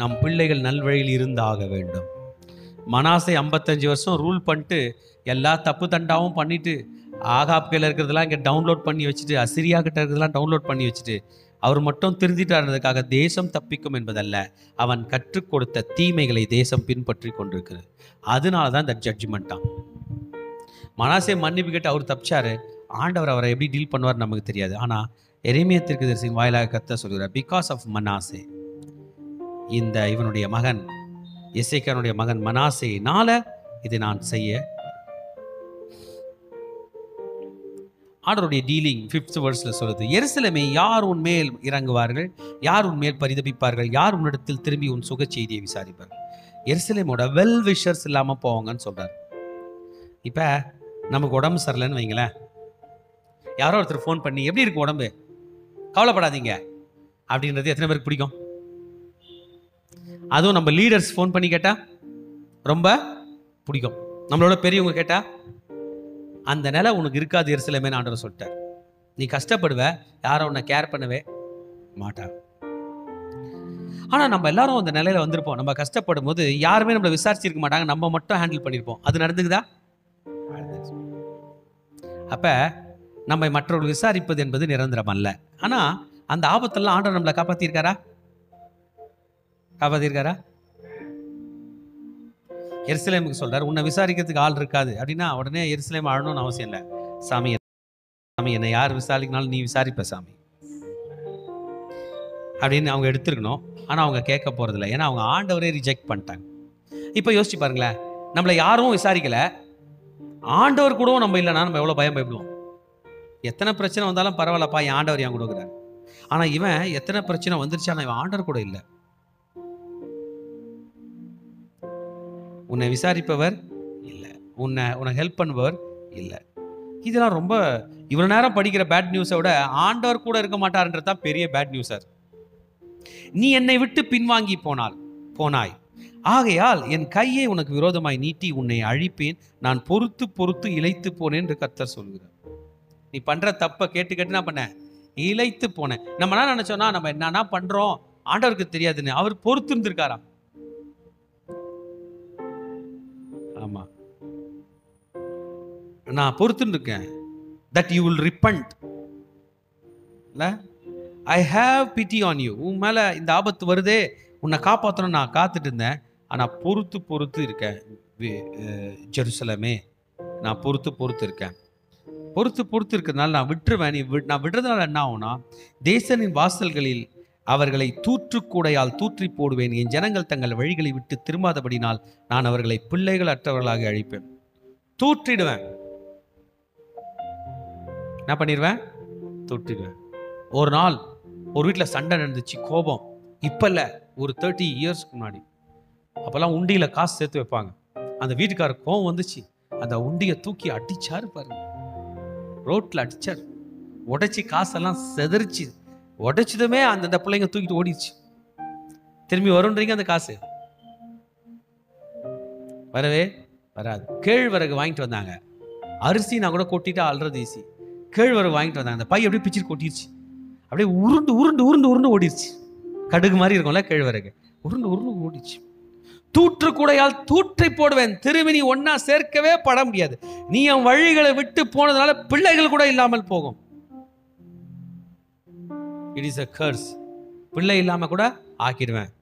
நம் பிள்ளைகள் நல்வழியில் இருந்தாக வேண்டும். மனாசே 55 வருஷம் ரூல் பண்ணிட்டு எல்லா தப்பு தண்டாவும் பண்ணிட்டு, ஆகாப் கையில் இருக்கிறதெல்லாம் இங்கே டவுன்லோட் பண்ணி வச்சுட்டு, அசிரியா கிட்ட இருக்கிறதெல்லாம் டவுன்லோட் பண்ணி வச்சுட்டு, அவர் மட்டும் திருந்திட்டாருன்றதுக்காக தேசம் தப்பிக்கும் என்பதல்ல, அவன் கற்றுக் கொடுத்த தீமைகளை தேசம் பின்பற்றி கொண்டிருக்கிறது. அதனால தான் இந்த ஜட்ஜ்மெண்ட்டான். மனாசே மன்னிப்பு கேட்டு அவர் தப்பிச்சாரு. ஆண்டவர் அவரை எப்படி டீல் பண்ணுவார் நமக்கு தெரியாது. ஆனால் எரேமியா தீர்க்கதரிசியின் வாயிலாக கர்த்தர் சொல்கிறார், பிகாஸ் ஆஃப் மனாசே, இந்த இவனுடைய மகன் எசேக்கியாவுடைய மகன் மனாசேயினால இதை நான் செய்ய. ஆண்டவருடைய டீலிங் 5th verseல சொல்லுது, எருசலேமே, யார் உன் மேல் இறங்குவார்கள், யார் உன் மேல் பரிதபிப்பார்கள், யார் உன்னிடத்தில் திரும்பி உன் சுக செய்தியை விசாரிப்பார்கள். எருசலேமோட வெல் விஷர்ஸ் இல்லாமல் போவாங்கன்னு சொல்கிறார். இப்போ நமக்கு உடம்பு சரியில்லைன்னு வைங்களேன், யாரோ ஒருத்தர் ஃபோன் பண்ணி எப்படி இருக்கு உடம்பு, கவலைப்படாதீங்க அப்படின்றது எத்தனை பேருக்கு பிடிக்கும்? அதுவும் நம்ம லீடர்ஸ் ஃபோன் பண்ணி கேட்டால் ரொம்ப பிடிக்கும். நம்மளோட பெரியவங்க கேட்டால் அந்த நிலை உனக்கு இருக்காது எருசலேமேன்னு ஆண்டவர் சொல்லிட்டார். நீ கஷ்டப்படுவ, யாரும் உன்னை கேர் பண்ணவே மாட்டாங்க. ஆனால் நம்ம எல்லாரும் அந்த நிலையில வந்திருப்போம். நம்ம கஷ்டப்படும் போது யாருமே நம்மளை விசாரிச்சிருக்க மாட்டாங்க, நம்ம மட்டும் ஹேண்டில் பண்ணியிருப்போம். அது நடந்துக்குதா? அப்போ நம்ம மற்றவர்கள் விசாரிப்பது என்பது நிரந்தரம் அல்ல. ஆனால் அந்த ஆபத்தெல்லாம் ஆண்டவர் நம்மளை காப்பாற்றிருக்காரா? காப்பாற்றிருக்காரா? எருசலேமுக்கு சொல்றார், உன்னை விசாரிக்கிறதுக்கு ஆள் இருக்காது அப்படின்னா உடனே எருசலேம் ஆழணும்னு அவசியம் இல்லை. சாமி என்னை யார் விசாரிக்கனாலும் நீ விசாரிப்ப சாமி அப்படின்னு அவங்க எடுத்துருக்கணும். ஆனால் அவங்க கேட்க போறதில்லை, ஏன்னா அவங்க ஆண்டவரே ரிஜெக்ட் பண்ணிட்டாங்க. இப்போ யோசிச்சு பாருங்களேன், நம்மளை யாரும் விசாரிக்கல, ஆண்டவர் கூடவும் நம்ம இல்லைன்னா நம்ம எவ்வளோ பயப்படுவோம். எத்தனை பிரச்சனை வந்தாலும் பரவாயில்லப்பா, என் ஆண்டவர் என் கொடுக்குறாரு. ஆனால் இவன் எத்தனை பிரச்சனை வந்துருச்சு, ஆனால் இவன் ஆண்டவர் கூட இல்லை. உன்னை விசாரிப்பவர் இல்லை, உன்னை ஹெல்ப் பண்ணுபவர் இல்லை. இதெல்லாம் ரொம்ப இவ்வளோ நேரம் படிக்கிற பேட் நியூஸை விட ஆண்டவர் கூட இருக்க மாட்டார்ன்றது தான் பெரிய பேட் நியூஸார். நீ என்னை விட்டு பின்வாங்கி போனாய், ஆகையால் என் கையை உனக்கு விரோதமாய் நீட்டி உன்னை அழிப்பேன், நான் பொறுத்து பொறுத்து இளைத்து போனேன் என்று கர்த்தர் சொல்கிறார். நீ பண்ற தப்ப கேட்டு கேட்டு என்ன பண்ண, இளைத்து போனேன். நம்ம என்ன நினைச்சோம்னா, நம்ம என்னன்னா பண்றோம் ஆண்டவருக்கு தெரியாதுன்னு. அவர் பொறுத்து இருந்திருக்காராம். ஆமா, நான் பொறுத்து இருக்கேன். that you will repent. I have pity on you. உன் மேல இந்த ஆபத்து வருதே, உன்னை காப்பாற்றணும் நான் காத்துட்டு இருந்தேன். ஆனால் பொறுத்து இருக்கேன் ஜெருசலமே, நான் பொறுத்து இருக்கேன். பொறுத்து இருக்கிறதுனால நான் விட்டுருவேன். நான் விடுறதுனால என்ன ஆகும்னா, தேசனின் வாசல்களில் அவர்களை தூற்றுக்கூடையால் தூற்றி போடுவேன். என் ஜனங்கள் தங்கள் வழிகளை விட்டு திரும்பாதபடினால் நான் அவர்களை பிள்ளைகள் அற்றவர்களாக அழிப்பேன். தூற்றிடுவேன். என்ன பண்ணிடுவேன்? தூற்றிடுவேன். ஒரு நாள் ஒரு வீட்டில் சண்டை நடந்துச்சு, கோபம். இப்போ இல்லை, ஒரு 30 இயர்ஸ்க்கு முன்னாடி. அப்போல்லாம் உண்டியில் காசு சேர்த்து வைப்பாங்க. அந்த வீட்டுக்காரர் கோபம் வந்துச்சு, அந்த உண்டியை தூக்கி அடிச்சாரு பாருங்க, ரோட்டில் அடிச்சார். உடைச்சி காசெல்லாம் செதறிச்சு. உடைச்சதுமே அந்த பிள்ளைங்க தூக்கிட்டு ஓடிடுச்சு. திரும்பி வரும்ன்றீங்க, அந்த காசு வரவே வராது. கேழ்வரகு வாங்கிட்டு வந்தாங்க, அரிசி நான் கூட கொட்டிட்டு அல்றது ஈஸி. கேழ்வரகு வாங்கிட்டு வந்தாங்க, அந்த பை அப்படியே பிச்சுட்டு கொட்டிடுச்சு. அப்படியே உருண்டு உருண்டு உருண்டு உருண்டு ஓடிடுச்சு. கடுகு மாதிரி இருக்கும்ல கேழ்வரகு, உருண்டு உருண்டு ஓடிடுச்சு. தூற்று கூடையால் தூற்றி போடுவேன், திரும்பி நீ ஒன்னா சேர்க்கவே பட முடியாது. நீ என் வழிகளை விட்டு போனதுனால பிள்ளைகள் கூட இல்லாமல் போகும். It is a curse. பிள்ளை இல்லாம கூட ஆக்கிடுவேன்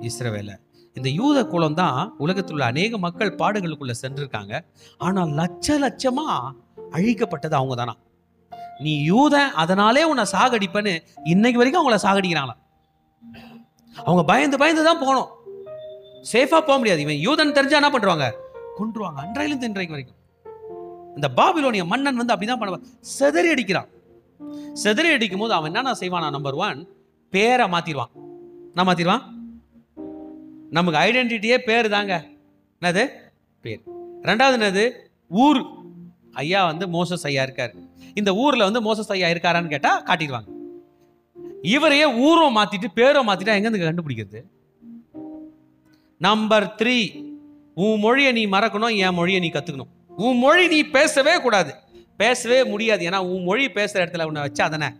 இஸ்ரவேல. இந்த யூத குலம் தான் உலகத்தில் உள்ள அநேக மக்கள் பாடுகளுக்குள்ள சென்றிருக்காங்க. ஆனால் லட்சமா அழிக்கப்பட்டது அவங்க தானா. நீ யூதன், அதனாலே உன்னை சாகடிப்பேன்னு இன்னைக்கு வரைக்கும் அவங்கள சாகடிக்கிறாங்களா. அவங்க பயந்து தான் போனோம், சேஃபா போக முடியாது. இவன் யூதன் தெரிஞ்சா என்ன பண்றாங்க, கொன்றுவாங்க. அன்றையிலிருந்து இன்றைக்கு வரைக்கும் இந்த பாபிலோனிய மன்னன் வந்து அப்படிதான் பண்ணுவான், செதறி அடிக்கிறான். செதறி அடிக்கும் போது அவன் என்ன செய்வானா, நம்பர் 1 பேரை மாத்திடுவான். நான் மாத்திடுவான். நமக்கு ஐடென்டிட்டியே பேரு தாங்க. என்னது பேர். ரெண்டாவது என்னது, ஊர். ஐயா வந்து மோசஸ் ஐயா இருக்காரு, இந்த ஊர்ல வந்து மோசஸ் ஐயா இருக்காரான்னு கேட்டா காட்டிடுவாங்க. இவரையே ஊரும் மாத்திட்டு பேரும் மாத்திட்டா எங்க இருந்து கண்டுபிடிக்கிறது? நம்பர் 3, உன் மொழியை நீ மறக்கணும், என் மொழியை நீ கத்துக்கணும். உன் மொழி நீ பேசவே கூடாது, பேசவே முடியாது. ஏன்னா உன் மொழி பேசுற இடத்துல உன்னை வச்சா தானே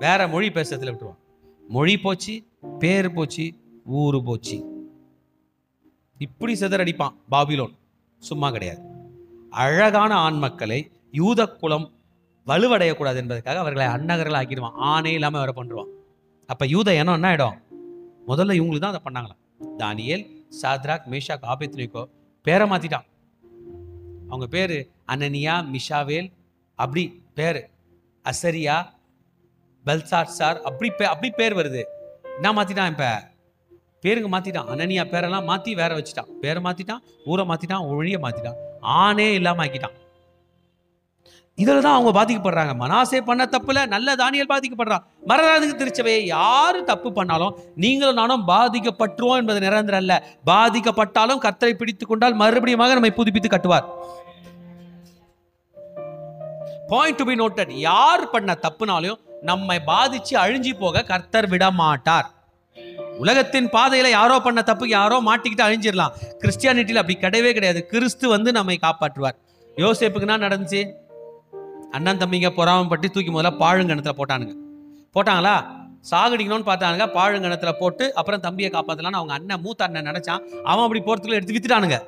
வேற மொழி பேசுறதுல விட்டுருவான். மொழி போச்சு, பேர் போச்சு, ஊரு போச்சு. இப்படி சிதறடிப்பான் பாபிலோன். சும்மா கிடையாது. அழகான ஆண் மக்களை யூத குலம் வலுவடையக்கூடாது என்பதற்காக அவர்களை அன்னகர்கள் ஆக்கிடுவான். ஆணே இல்லாம வர பண்ணுவான். அப்ப யூத இனம் என்ன ஆயிடும்? முதல்ல இவங்களுக்கு தான் அதை பண்ணாங்களாம். தானியேல், சாத்ராக், மேஷாக், ஆபேத்நேகோ பேரை மாத்திட்டான். அவங்க பேரு அனனியா, மிஷாவேல், அப்படி பேரு அசரியா, பெல்சாட்சார், அப்படி பேர் வருது. என்ன மாத்திட்டான்? இப்ப பேருங்க மாத்திட்டான். அனனியா பேரெல்லாம் மாத்தி வேற வச்சுட்டான். பேரை மாத்திட்டான், ஊரை மாத்திட்டான், ஒழிய மாத்திட்டான், ஆணே இல்லாம ஆக்கிட்டான். இதில் தான் அவங்க பாதிக்கப்படுறாங்க. மனாசே பண்ண தப்புல நல்ல தானியல் பாதிக்கப்படுறான். மரணத்துக்கு திருச்சபையை யாரு தப்பு பண்ணாலும் நீங்களும் நானும் பாதிக்கப்பட்டுருவோம் என்பது நிரந்தரம் அல்ல. பாதிக்கப்பட்டாலும் கர்த்தரை பிடித்துக் கொண்டால் மறுபடியும் நம்மை புதுப்பித்து கட்டுவார். Point to be noted. யார் பண்ண தப்புனாலையும் நம்மை பாதிச்சு அழிஞ்சி போக கர்த்தர் விட மாட்டார். உலகத்தின் பாதையில யாரோ பண்ண தப்புக்கு யாரோ மாட்டிக்கிட்டு அழிஞ்சிடலாம். கிறிஸ்டியானிட்டியில் அப்படி கிடையவே கிடையாது. கிறிஸ்து நம்மை காப்பாற்றுவார். யோசேப்புக்கு என்ன நடந்துச்சு? அண்ணன் தம்பிங்க பொறாமப்பட்டு தூக்கி முதல்ல பாழுங்கணத்துல போட்டாங்களா? சாகடிக்கணும்னு பார்த்தானுங்க. பாழுங்கணத்துல போட்டு அப்புறம் தம்பியை காப்பாற்றலான்னு அவங்க அண்ணன், மூத்த அண்ணன் நினைச்சான். அவன் அப்படி போறதுக்குள்ள எடுத்து வித்துட்டானுங்க.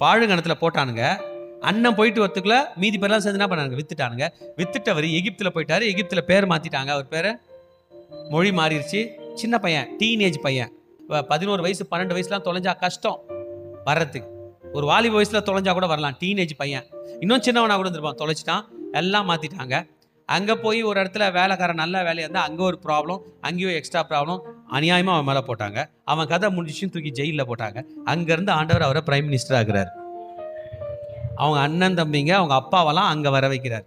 பாழுங்கணத்துல போட்டானுங்க. அண்ணன் போயிட்டு வரத்துக்குள்ள மீதி பேர்லாம் சேர்ந்து என்ன பண்ணானுங்க? வித்துட்டானுங்க. வித்துட்டவர் எகிப்துல போயிட்டாரு. எகிப்துல பேர் மாத்திட்டாங்க. அவர் பேரை மொழி மாறிடுச்சு. சின்ன பையன், டீனேஜ் பையன், 11 வயசு 12 வயசுலாம் தொலைஞ்சா கஷ்டம் வர்றதுக்கு. ஒரு வாலிப வயசுல தொலைஞ்சா கூட வரலாம். டீனேஜ் பையன் இன்னும் சின்னவனா கூட இருந்திருப்பான். தொலைச்சிட்டான். எல்லாம் மாத்திட்டாங்க. அங்க போய் ஒரு இடத்துல வேலைக்காரன் நல்ல வேலையா இருந்தா அங்க ஒரு ப்ராப்ளம், அங்கேயும் எக்ஸ்ட்ரா ப்ராப்ளம். அநியாயமா அவன் மேல போட்டாங்க. அவன் கதை முடிச்சுன்னு தூக்கி ஜெயில போட்டாங்க. அங்க இருந்து ஆண்டவர் அவரை பிரைம் மினிஸ்டர் ஆகுறாரு. அவங்க அண்ணன் தம்பிங்க அவங்க அப்பாவெல்லாம் அங்க வர வைக்கிறார்.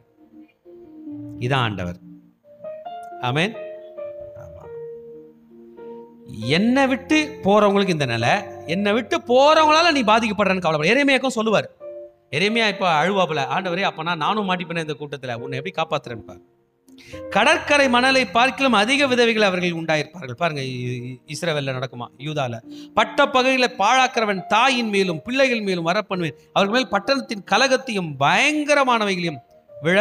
இதான் ஆண்டவர். ஆமென். என்னை விட்டு போறவங்களுக்கு இந்த நிலை, என்னை விட்டு போறவங்களால நீ பாதிக்கப்படுறன்னு கவலைப்பட. எரேமியாக்கும் சொல்லுவார். எரேமியா இப்ப அழுவாப்புல, ஆண்டவரே அப்பனா நானும் மாட்டிப்பேன் இந்த கூட்டத்துல, உன்னை எப்படி காப்பாத்துறேன்னு. கடற்கரை மணலை பார்க்கிலும் அதிக விதவைகள் அவர்கள் உண்டாயிருப்பார்கள். பாருங்க, இஸ்ரவேல்ல நடக்குமா? யூதால பட்ட பகைகளை பாழாக்கிறவன் தாயின் மேலும் பிள்ளைகள் மேலும் வர பண்ணுவேன். அவர்கள் மேல் பட்டணத்தின் கலகத்தையும் பயங்கரமானவைகளையும் விழ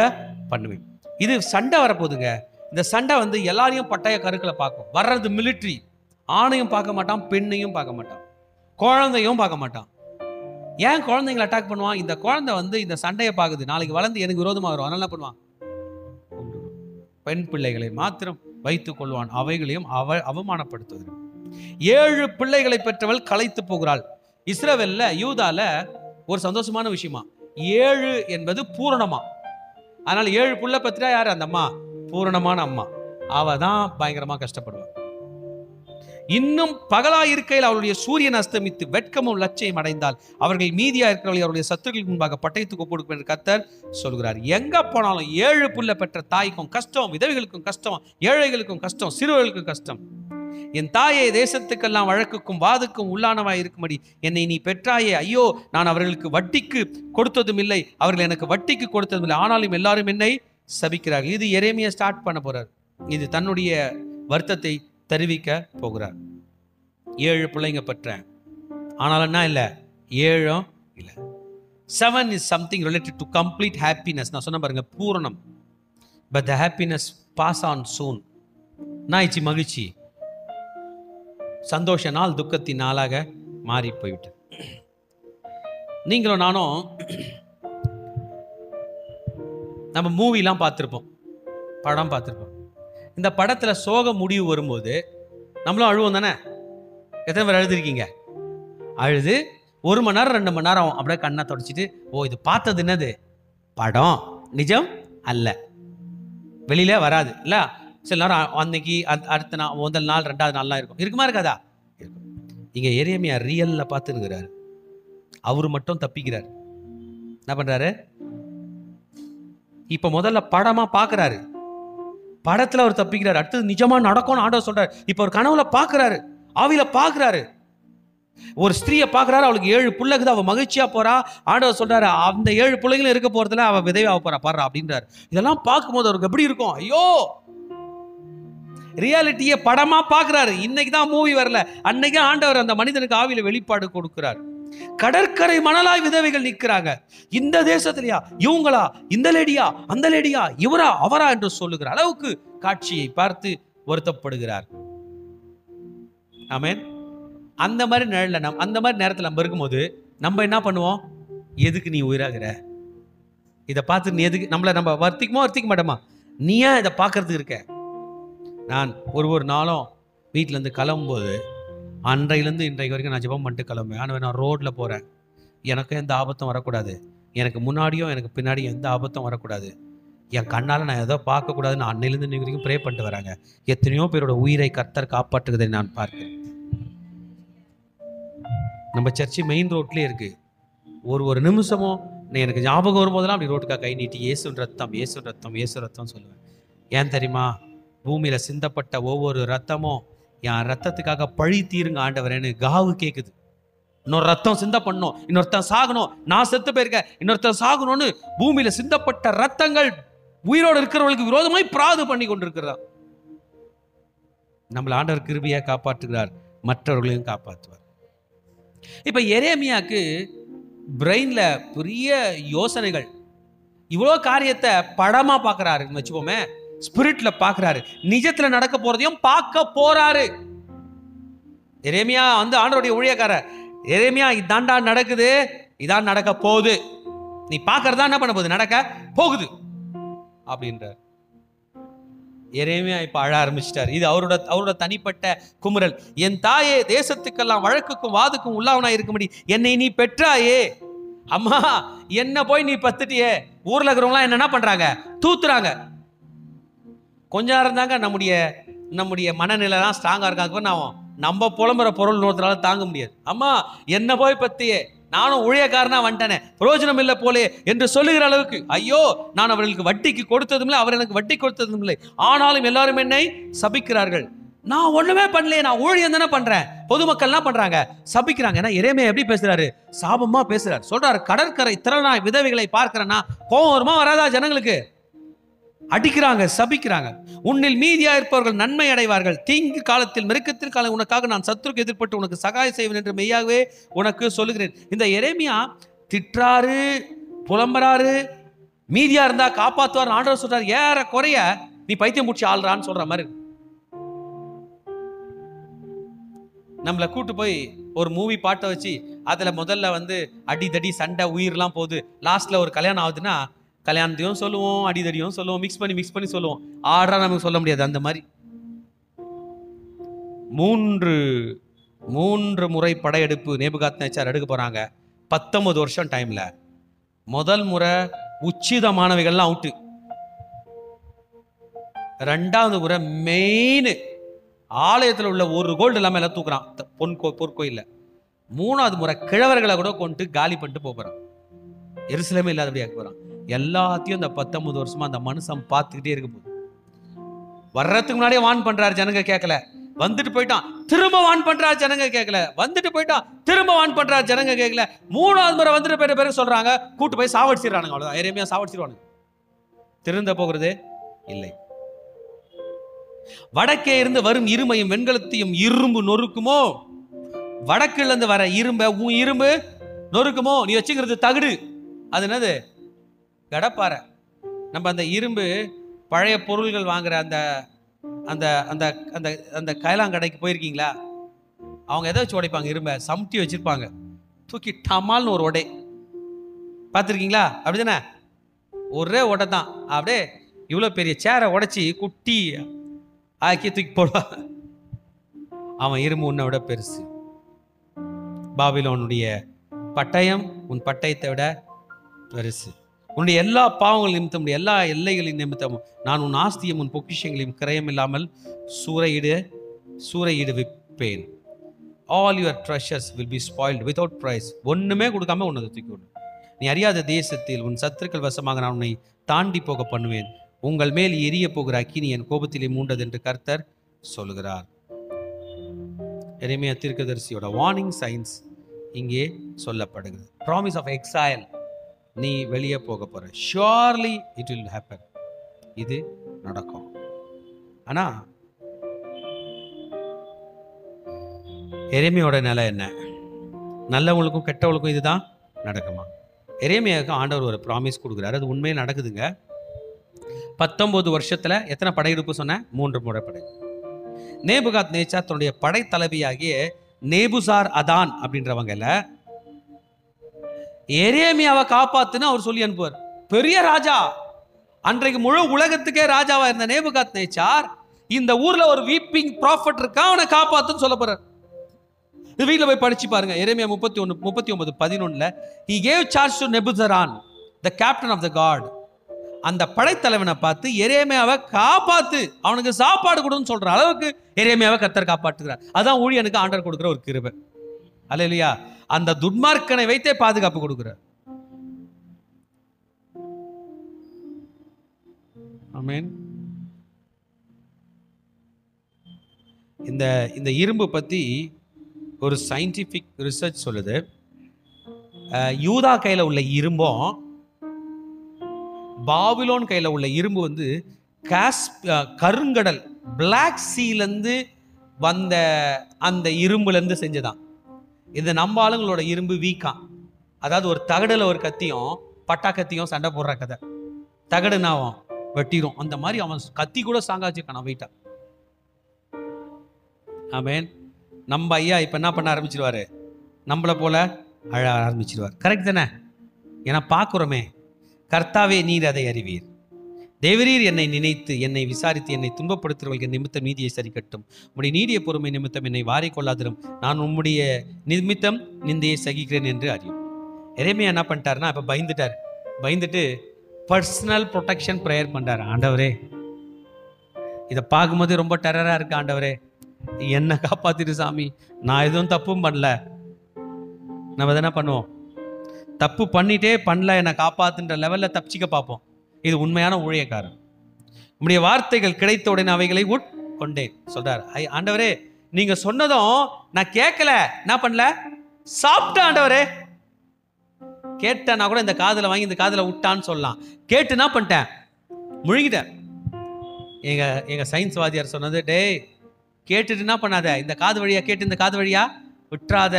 பண்ணுவேன். இது சண்டை வரப்போகுதுங்க. இந்த சண்டை எல்லாரையும் பட்டய கருக்களை பார்க்கும். வர்றது மிலிட்ரி. ஆணையும் பார்க்க மாட்டான், பெண்ணையும் பார்க்க மாட்டான், குழந்தையும் பார்க்க மாட்டான். ஏன் குழந்தைங்களை அட்டாக் பண்ணுவான்? இந்த குழந்தை இந்த சண்டையை பார்க்குது, நாளைக்கு வளர்ந்து எனக்கு விரோதமாக வரும். அதனால என்ன பண்ணுவான்? பெண் பிள்ளைகளை மாத்திரம் வைத்துக் கொள்வான், அவைகளையும் அவமானப்படுத்துவது. 7 பிள்ளைகளை பெற்றவள் களைத்து போகிறாள். இஸ்ரவேல்ல யூதால ஒரு சந்தோஷமான விஷயமா, 7 என்பது பூரணமா. அதனால 7 புள்ள பெற்றா யாரு? அந்த அம்மா பூரணமான அம்மா. அவ தான் பயங்கரமா கஷ்டப்படுவாள். இன்னும் பகலாயிருக்கையில் அவருடைய சூரியன் அஸ்தமித்து வெட்கமும் லட்சியம் அடைந்தால் அவர்கள் மீதியா இருக்கிறவர்கள் அவருடைய சத்துருக்களுக்கு முன்பாக பட்டயத்துக்கு கொடுக்கும் என்று கர்த்தர் சொல்கிறார். எங்க போனாலும் 7 புள்ள பெற்ற தாய்க்கும் கஷ்டம், விதவைகளுக்கும் கஷ்டம், ஏழைகளுக்கும் கஷ்டம், சிறுவர்களுக்கும் கஷ்டம். என் தாயை தேசத்துக்கெல்லாம் வழக்குக்கும் வாதுக்கும் உள்ளானவாய் இருக்கும்படி என்னை நீ பெற்றாயே, ஐயோ நான் அவர்களுக்கு வட்டிக்கு கொடுத்ததும் இல்லை, அவர்கள் எனக்கு வட்டிக்கு கொடுத்ததும் இல்லை, ஆனாலும் எல்லாரும் என்னை சபிக்கிறார்கள். இது எரேமியா ஸ்டார்ட் பண்ண போறார். இது தன்னுடைய வருத்தத்தை தெரிவிக்க போகிறார். 7 பிள்ளைங்க பெற்றேன், ஆனால் என்ன இல்லை, 7 இல்லை. 7 is something related to complete happiness. நான் சொன்ன பாருங்க, பூரணம். But the happiness pass on soon. நாய்ச்சி மகிழ்ச்சி, சந்தோஷ நாள் துக்கத்தின் நாளாக மாறி போய்விட்டது. நீங்களும் நானும் நம்ம மூவிலாம் பார்த்துருப்போம், படம் பார்த்துருப்போம். இந்த படத்துல சோக முடிவு வரும்போது நம்மளும் அழுவோம் தானே? எத்தனை பேர் அழுதுருக்கீங்க? அழுது 1 மணி நேரம் 2 மணி நேரம் அப்படியே கண்ணை தொடச்சிட்டு, ஓ இது பார்த்தது என்னது படம், நிஜம் அல்ல, வெளியில வராது இல்ல. சில நேரம் அன்னைக்கு அடுத்த நாள், முதல் நாள் 2வது நாள்லாம் இருக்குமா இருக்காதா? இருக்கும். இங்க எரேமியா ரியல்ல பார்த்துருக்கிறாரு. அவரு மட்டும் தப்பிக்கிறார். என்ன பண்றாரு? இப்ப முதல்ல படமா பாக்குறாரு, படத்துல அவர் தப்பிக்கிறார். அடுத்தது நிஜமா நடக்கும்னு ஆண்டவர் சொல்றாரு. இப்ப ஒரு கனவுல பாக்குறாரு, ஆவியில பாக்குறாரு. ஒரு ஸ்திரீயை பாக்குறாரு, அவளுக்கு 7 பிள்ளைக்குது, அவ மகிழ்ச்சியா போறா. ஆண்டவர் சொல்றாரு, அந்த 7 பிள்ளைகளும் இருக்க போறதுல அவ விதைவா போறா பாரு அப்படின்றாரு. இதெல்லாம் பார்க்கும்போது அவருக்கு எப்படி இருக்கும்? ஐயோ, ரியாலிட்டியை படமா பாக்குறாரு. இன்னைக்கு தான் மூவி வரல, அன்னைக்கு ஆண்டவர் அந்த மனிதனுக்கு ஆவியில வெளிப்பாடு கொடுக்கிறார். கடற்கரை மணலாய் விதவைகள் நிற்கிறாங்க. இந்த தேசத்திலையா, இவங்களா, இந்த லேடியா, அந்த லேடியா, இவரா அவரா என்று சொல்லுகிற அளவுக்கு காட்சியை பார்த்து வருத்தப்படுகிறார். ஆமென். அந்த மாதிரி நிழல்ல அந்த மாதிரி நேரத்தில் நம்ம இருக்கும்போது நம்ம என்ன பண்ணுவோம்? எதுக்கு நீ உயிராகிற? இதை பார்த்து நீ எதுக்கு? நம்மளை நம்ம வர்த்திக்க மாட்டோமா? நீ ஏன் இதை பார்க்கறதுக்கு இருக்க? நான் ஒரு நாளும் வீட்டிலேருந்து கிளம்பும்போது, அன்றையிலேருந்து இன்றைக்கு வரைக்கும் நான் ஜெபம் பண்ணிட்டு கிளம்புவேன். ஆனால் நான் ரோட்டில் போகிறேன், எனக்கு எந்த ஆபத்தும் வரக்கூடாது, எனக்கு முன்னாடியும் எனக்கு பின்னாடியும் எந்த ஆபத்தும் வரக்கூடாது, என் கண்ணால் நான் எதோ பார்க்கக்கூடாதுன்னு அன்னையிலேருந்து இன்னைக்கு வரைக்கும் ப்ரே பண்ணிட்டு வராங்க. எத்தனையோ பேரோட உயிரை கர்த்தர் காப்பாற்றுவதை நான் பார்க்கிறேன். நம்ம சர்ச்சு மெயின் ரோட்லேயே இருக்குது. ஒரு நிமிஷமும் எனக்கு ஞாபகம் வரும்போதெல்லாம் அப்படி ரோட்டுக்காக கை நீட்டி இயேசுவின் ரத்தம், இயேசுவின் ரத்தம், இயேசு ரத்தம் சொல்லுவேன். ஏன் தெரியுமா? பூமியில சிந்தப்பட்ட ஒவ்வொரு ரத்தமும் என் ரத்தத்துக்காக பழி தீருங்க ஆண்டவரேன்னு காவு கேட்குது. இன்னொரு ரத்தம் சிந்த பண்ணணும், இன்னொருத்தன் சாகணும், நான் செத்து போயிருக்கேன், இன்னொருத்தன் சாகணும்னு பூமியில சிந்தப்பட்ட ரத்தங்கள் உயிரோடு இருக்கிறவர்களுக்கு விரோதமாய் பிராது பண்ணி கொண்டிருக்கிறதா. நம்மள ஆண்டவர் கிருபையா காப்பாற்றுகிறார், மற்றவர்களையும் காப்பாற்றுவார். இப்ப எரேமியாக்கு பிரெயின்ல பெரிய யோசனைகள், இவ்வளோ காரியத்தை படமா பார்க்கறாருன்னு வச்சுக்கோமே, ஸ்பிரிட்ல பார்க்கறாரு, நிஜத்துல நடக்க போறதையும் பார்க்க போறாரு. எரேமியா வந்து ஆண்டவருடைய ஊழியக்காரர். எரேமியா இதாண்டா நடக்குது, இதான் நடக்க போகுது, நீ பார்க்கறதா என்ன பண்ண போகுது, நடக்க போகுது அப்படின்றார். எரேமியா இப்ப அழ ஆரம்பிச்சிட்டார். இது அவரோட தனிப்பட்ட குமுறல். என் தாயே, தேசத்துக்கெல்லாம் வழக்குக்கும் வாதுக்கும் உள்ளவனாய் இருக்கும்படி என்னை நீ பெற்றாயே. அம்மா, என்ன போய் நீ பத்துட்டியே. ஊர்ல இருக்கிறவங்களாம் என்ன பண்றாங்க, தூத்துறாங்க. கொஞ்ச நேரம் தாங்க நம்முடைய மனநிலைலாம் ஸ்ட்ராங்கா இருக்காங்க. நம்ம புலம்புற பொருள் நோத்தினால தாங்க முடியாது. அம்மா, என்ன போய் பத்தியே, நானும் ஊழியக்காரனா வந்துட்டேனே, பிரயோஜனம் இல்லை போலே என்று சொல்லுகிற அளவுக்கு, ஐயோ, நான் அவர்களுக்கு வட்டிக்கு கொடுத்ததும் இல்லை, அவர் எனக்கு வட்டி கொடுத்ததும் இல்லை, ஆனாலும் எல்லாரும் என்னை சபிக்கிறார்கள். நான் ஒண்ணுமே பண்ணலையே, நான் ஊழியம் தானே பண்றேன். பொதுமக்கள் என்ன பண்றாங்க, சபிக்கிறாங்க. ஏன்னா எரேமியா எப்படி பேசுறாரு, சாபமா பேசுறாரு. சொல்றாரு, கடற்கரை திறனாய் விதவைகளை பார்க்கிறேன்னா கோபம் வருமா வராதா? ஜனங்களுக்கு அடிக்கிறாங்க, சபிக்கிறாங்க. உன்னில் மீதியா இருப்பவர்கள் நன்மை அடைவார்கள், தீங்கு காலத்தில் நெருக்கத்தில் காலம் உனக்காக நான் சத்துருக்கு எதிர்பட்டு உனக்கு சகாயம் செய்வேன் என்று மெய்யாகவே உனக்கு சொல்லுகிறேன். இந்த எரேமியா திட்டாரு, புலம்பராரு, மீதியா இருந்தா காப்பாத்துவார் ஆண்டவர் சொல்றாரு. ஏற குறைய நீ பைத்தியம் முடிச்சு ஆள்றான்னு சொல்ற மாதிரி. நம்மளை கூட்டு போய் ஒரு மூவி பாட்டை வச்சு அதுல முதல்ல வந்து அடிதடி சண்டை உயிர்லாம் போகுது, லாஸ்ட்ல ஒரு கல்யாணம் ஆகுதுன்னா கல்யாணத்தையும் சொல்லுவோம், அடிதடியும் சொல்லுவோம், மிக்ஸ் பண்ணி சொல்லுவோம். ஆர்டரா நமக்கு சொல்ல முடியாது. அந்த மாதிரி மூன்று முறை படையெடுப்பு நேபுகாத்நேச்சார் எடுக்க போறாங்க. 19 வருஷம் டைம்ல முதல் முறை உச்சிதமானவைகள்லாம் அவுட்டு, ரெண்டாவது முறை மெயின் ஆலயத்தில் உள்ள ஒரு கோல்டு இல்லாம எல்லாம் தூக்குறான் பொற்கோயில்ல. மூணாவது முறை கிழவர்களை கூட கொண்டு காலி பண்ணிட்டு போறான், எருசலேமே இல்லாதபடியா போறான். எல்லாத்தையும் இந்த 19 வருஷமா அந்த மனுஷன் பார்த்துக்கிட்டே இருக்க போகுது. வர்றதுக்கு முன்னாடியே வான் பண்றாரு, ஜனங்க கேட்கல. வந்துட்டு போயிட்டான், திரும்ப வான் பண்றாரு, ஜனங்க கேட்கல. வந்துட்டு போயிட்டான், திரும்ப வான் பண்றாரு, ஜனங்க கேட்கல. மூணாவது முறை வந்துட்டு பேரு சொல்றாங்க, கூட்டு போய் சாவடிச்சிடறானுங்க. அவ்வளவுதான், எரேமியா சாவடிச்சிருவானுங்க. திருந்த போகிறதே இல்லை. வடக்கே இருந்து வரும் இருமையும் வெண்கலத்தையும் இரும்பு நொறுக்குமோ? வடக்குல இருந்து வர உன் இரும்பு நொறுக்குமோ? நீ வச்சுக்கிறது தகுடு, அது என்னது, கடப்பாறை. நம்ம அந்த இரும்பு பழைய பொருள்கள் வாங்குற அந்த அந்த அந்த அந்த அந்த கைலாங்கடைக்கு போயிருக்கீங்களா? அவங்க எதை வச்சு உடைப்பாங்க? இரும்பை சம்டி வச்சிருப்பாங்க, தூக்கி டமால்னு ஒரு உடை பார்த்துருக்கீங்களா? அப்படிதானே, ஒரே உடை தான். அப்படியே இவ்வளோ பெரிய சேரை உடைச்சி குட்டி ஆக்கி தூக்கி போடுவா. அவன் இரும்பு உன்னை விட பெருசு. பாபிலோனுடைய பட்டயம் உன் பட்டயத்தை விட பெருசு. உன்னுடைய எல்லா பாவங்கள் நிமித்தம், எல்லா எல்லைகளின் நிமித்தமும் நான் உன் ஆஸ்தியும் உன் பொக்கிஷங்களையும் கிரயம் இல்லாமல் சூறையிடு விற்பேன். All your treasures will be spoiled without price. ஒண்ணுமே கொடுக்காம உன்னதை தூக்கி விடு. நீ அறியாத தேசத்தில் உன் சத்துருக்கள் வசமாக நான் உன்னை தாண்டி போக பண்ணுவேன். உங்கள் மேல் எரிய போகிற அக்கினி என் கோபத்திலே மூண்டது என்று கர்த்தர் சொல்லுகிறார். எரேமியா தீர்க்கதரிசியோட வார்னிங் சைன்ஸ் இங்கே சொல்லப்படுகிறது. ப்ராமிஸ் ஆஃப் எக்ஸைல், நீ வெளியே போக போற, ஷுவர்லி இட் வில் ஹேப்பன், இது நடக்கும். ஆனா எரேமியாவோட நிலை என்ன? நல்லவங்களுக்கும் கெட்டவங்களுக்கும் இதுதான் நடக்குமா? எரேமியாவுக்கு ஆண்டவர் ஒரு ப்ராமிஸ் கொடுக்குறாரு, அது உண்மையில் நடக்குதுங்க. 19 வருஷத்துல எத்தனை படையெடுப்பு சொன்ன? 3 முறை படை. நேபுகாத்நேச்சார் தன்னுடைய படைத்தலைவியாகிய நேபுசார் அதான் அப்படின்றவங்கல எரேமியாவை காப்பாத்துன்னு அவர் சொல்லி அனுப்புவார். பெரிய ராஜா, அன்றைக்கு முழு உலகத்துக்கே ராஜாவா இருந்த நேபுகாத்நேச்சார் இந்த ஊர்ல ஒரு வீப்பிங் ப்ராஃபட் இருக்கா, அவனை காப்பாத்துன்னு சொல்ல போறார். வீட்டில் போய் படிச்சு பாருங்க. எரேமியா 39:11 he gave charge to Nebuchadnezzar, the captain of the guard. அந்த படைத்தலைவனை பார்த்து எரேமியாவை காப்பாத்து, அவனுக்கு சாப்பாடு கொடுன்னு சொல்ற அளவுக்கு எரேமியாவை கர்த்தர் காப்பாற்றுகிறார். அதான் ஊழியனுக்கு ஆண்டவர் கொடுக்குற ஒரு கிருபை. அல்லேலூயா. அந்த துன்மார்க்கனை வைத்தே பாதுகாப்பு கொடுக்கிறார். ஆமென். இந்த இரும்பு பற்றி ஒரு சயின்டிஃபிக் ரிசர்ச் சொல்லுது. யூதா கையில் உள்ள இரும்பும் பாபிலோன் கையில் உள்ள இரும்பு வந்து கருங்கடல் பிளாக் சீலேருந்து வந்த அந்த இரும்புலேருந்து செஞ்சதான். இது நம்ம ஆளுங்களோட இரும்பு வீக்கா, அதாவது ஒரு தகடில் ஒரு கத்தியும் பட்டா கத்தியும் சண்டை போடுற கதை. தகடுனா அவன் வெட்டிடும், அந்த மாதிரி அவன் கத்தி கூட சாங்காச்சிருக்கான் வெயிட்டா. ஆமென். நம்ம ஐயா இப்போ என்ன பண்ண ஆரம்பிச்சிருவாரு, நம்மளை போல அழ ஆரம்பிச்சிருவார். கரெக்ட் தானே? ஏன்னா பார்க்குறோமே, கர்த்தாவே நீர் அதை அறிவீர், தேவரீர் என்னை நினைத்து என்னை விசாரித்து என்னை துன்பப்படுத்துகிறவர்கள் நிமித்தம் நீதியை சரிக்கட்டும், உம்முடைய நீடிய பொறுமை நிமித்தம் என்னை வாரிக்கொள்ளாதிரும், நான் உம்முடைய நிமித்தம் நிந்தையை சகிக்கிறேன் என்று அறியும். எரேமியா என்ன பண்ணிட்டாருன்னா, இப்போ பயந்துட்டு பர்சனல் ப்ரொடெக்ஷன் ப்ரேயர் பண்ணுறாரு. ஆண்டவரே, இதை பார்க்கும்போது ரொம்ப டெரராக இருக்கு, ஆண்டவரே என்னை காப்பாத்திரு சாமி, நான் எதுவும் தப்பும் பண்ணல. நம்ம என்ன பண்ணுவோம், தப்பு பண்ணிட்டே பண்ணல, என்னை காப்பாத்துன்ற லெவலில் தப்பிச்சிக்க பார்ப்போம். இது உண்மையான ஊழியக்காரன். உம்முடைய வார்த்தைகள் கிடைத்த உடனே அவைகளை உட்கொண்டேன் சொல்றார். ஆண்டவரே, நீங்க சொன்னதும் நான் கேட்கல, என்ன பண்ணல, சாப்பிட்டேன் ஆண்டவரே. கேட்டேன்னா கூட இந்த காதுல வாங்கி இந்த காதுல விட்டான்னு சொல்லலாம். கேட்டு என்ன பண்ணிட்டேன், முழுங்கிட்டேன். எங்க சயின்ஸ் வாதியார் சொன்னது, டேய் கேட்டுட்டு என்ன பண்ணாத, இந்த காது வழியா கேட்டு இந்த காது வழியா விட்டுறாத,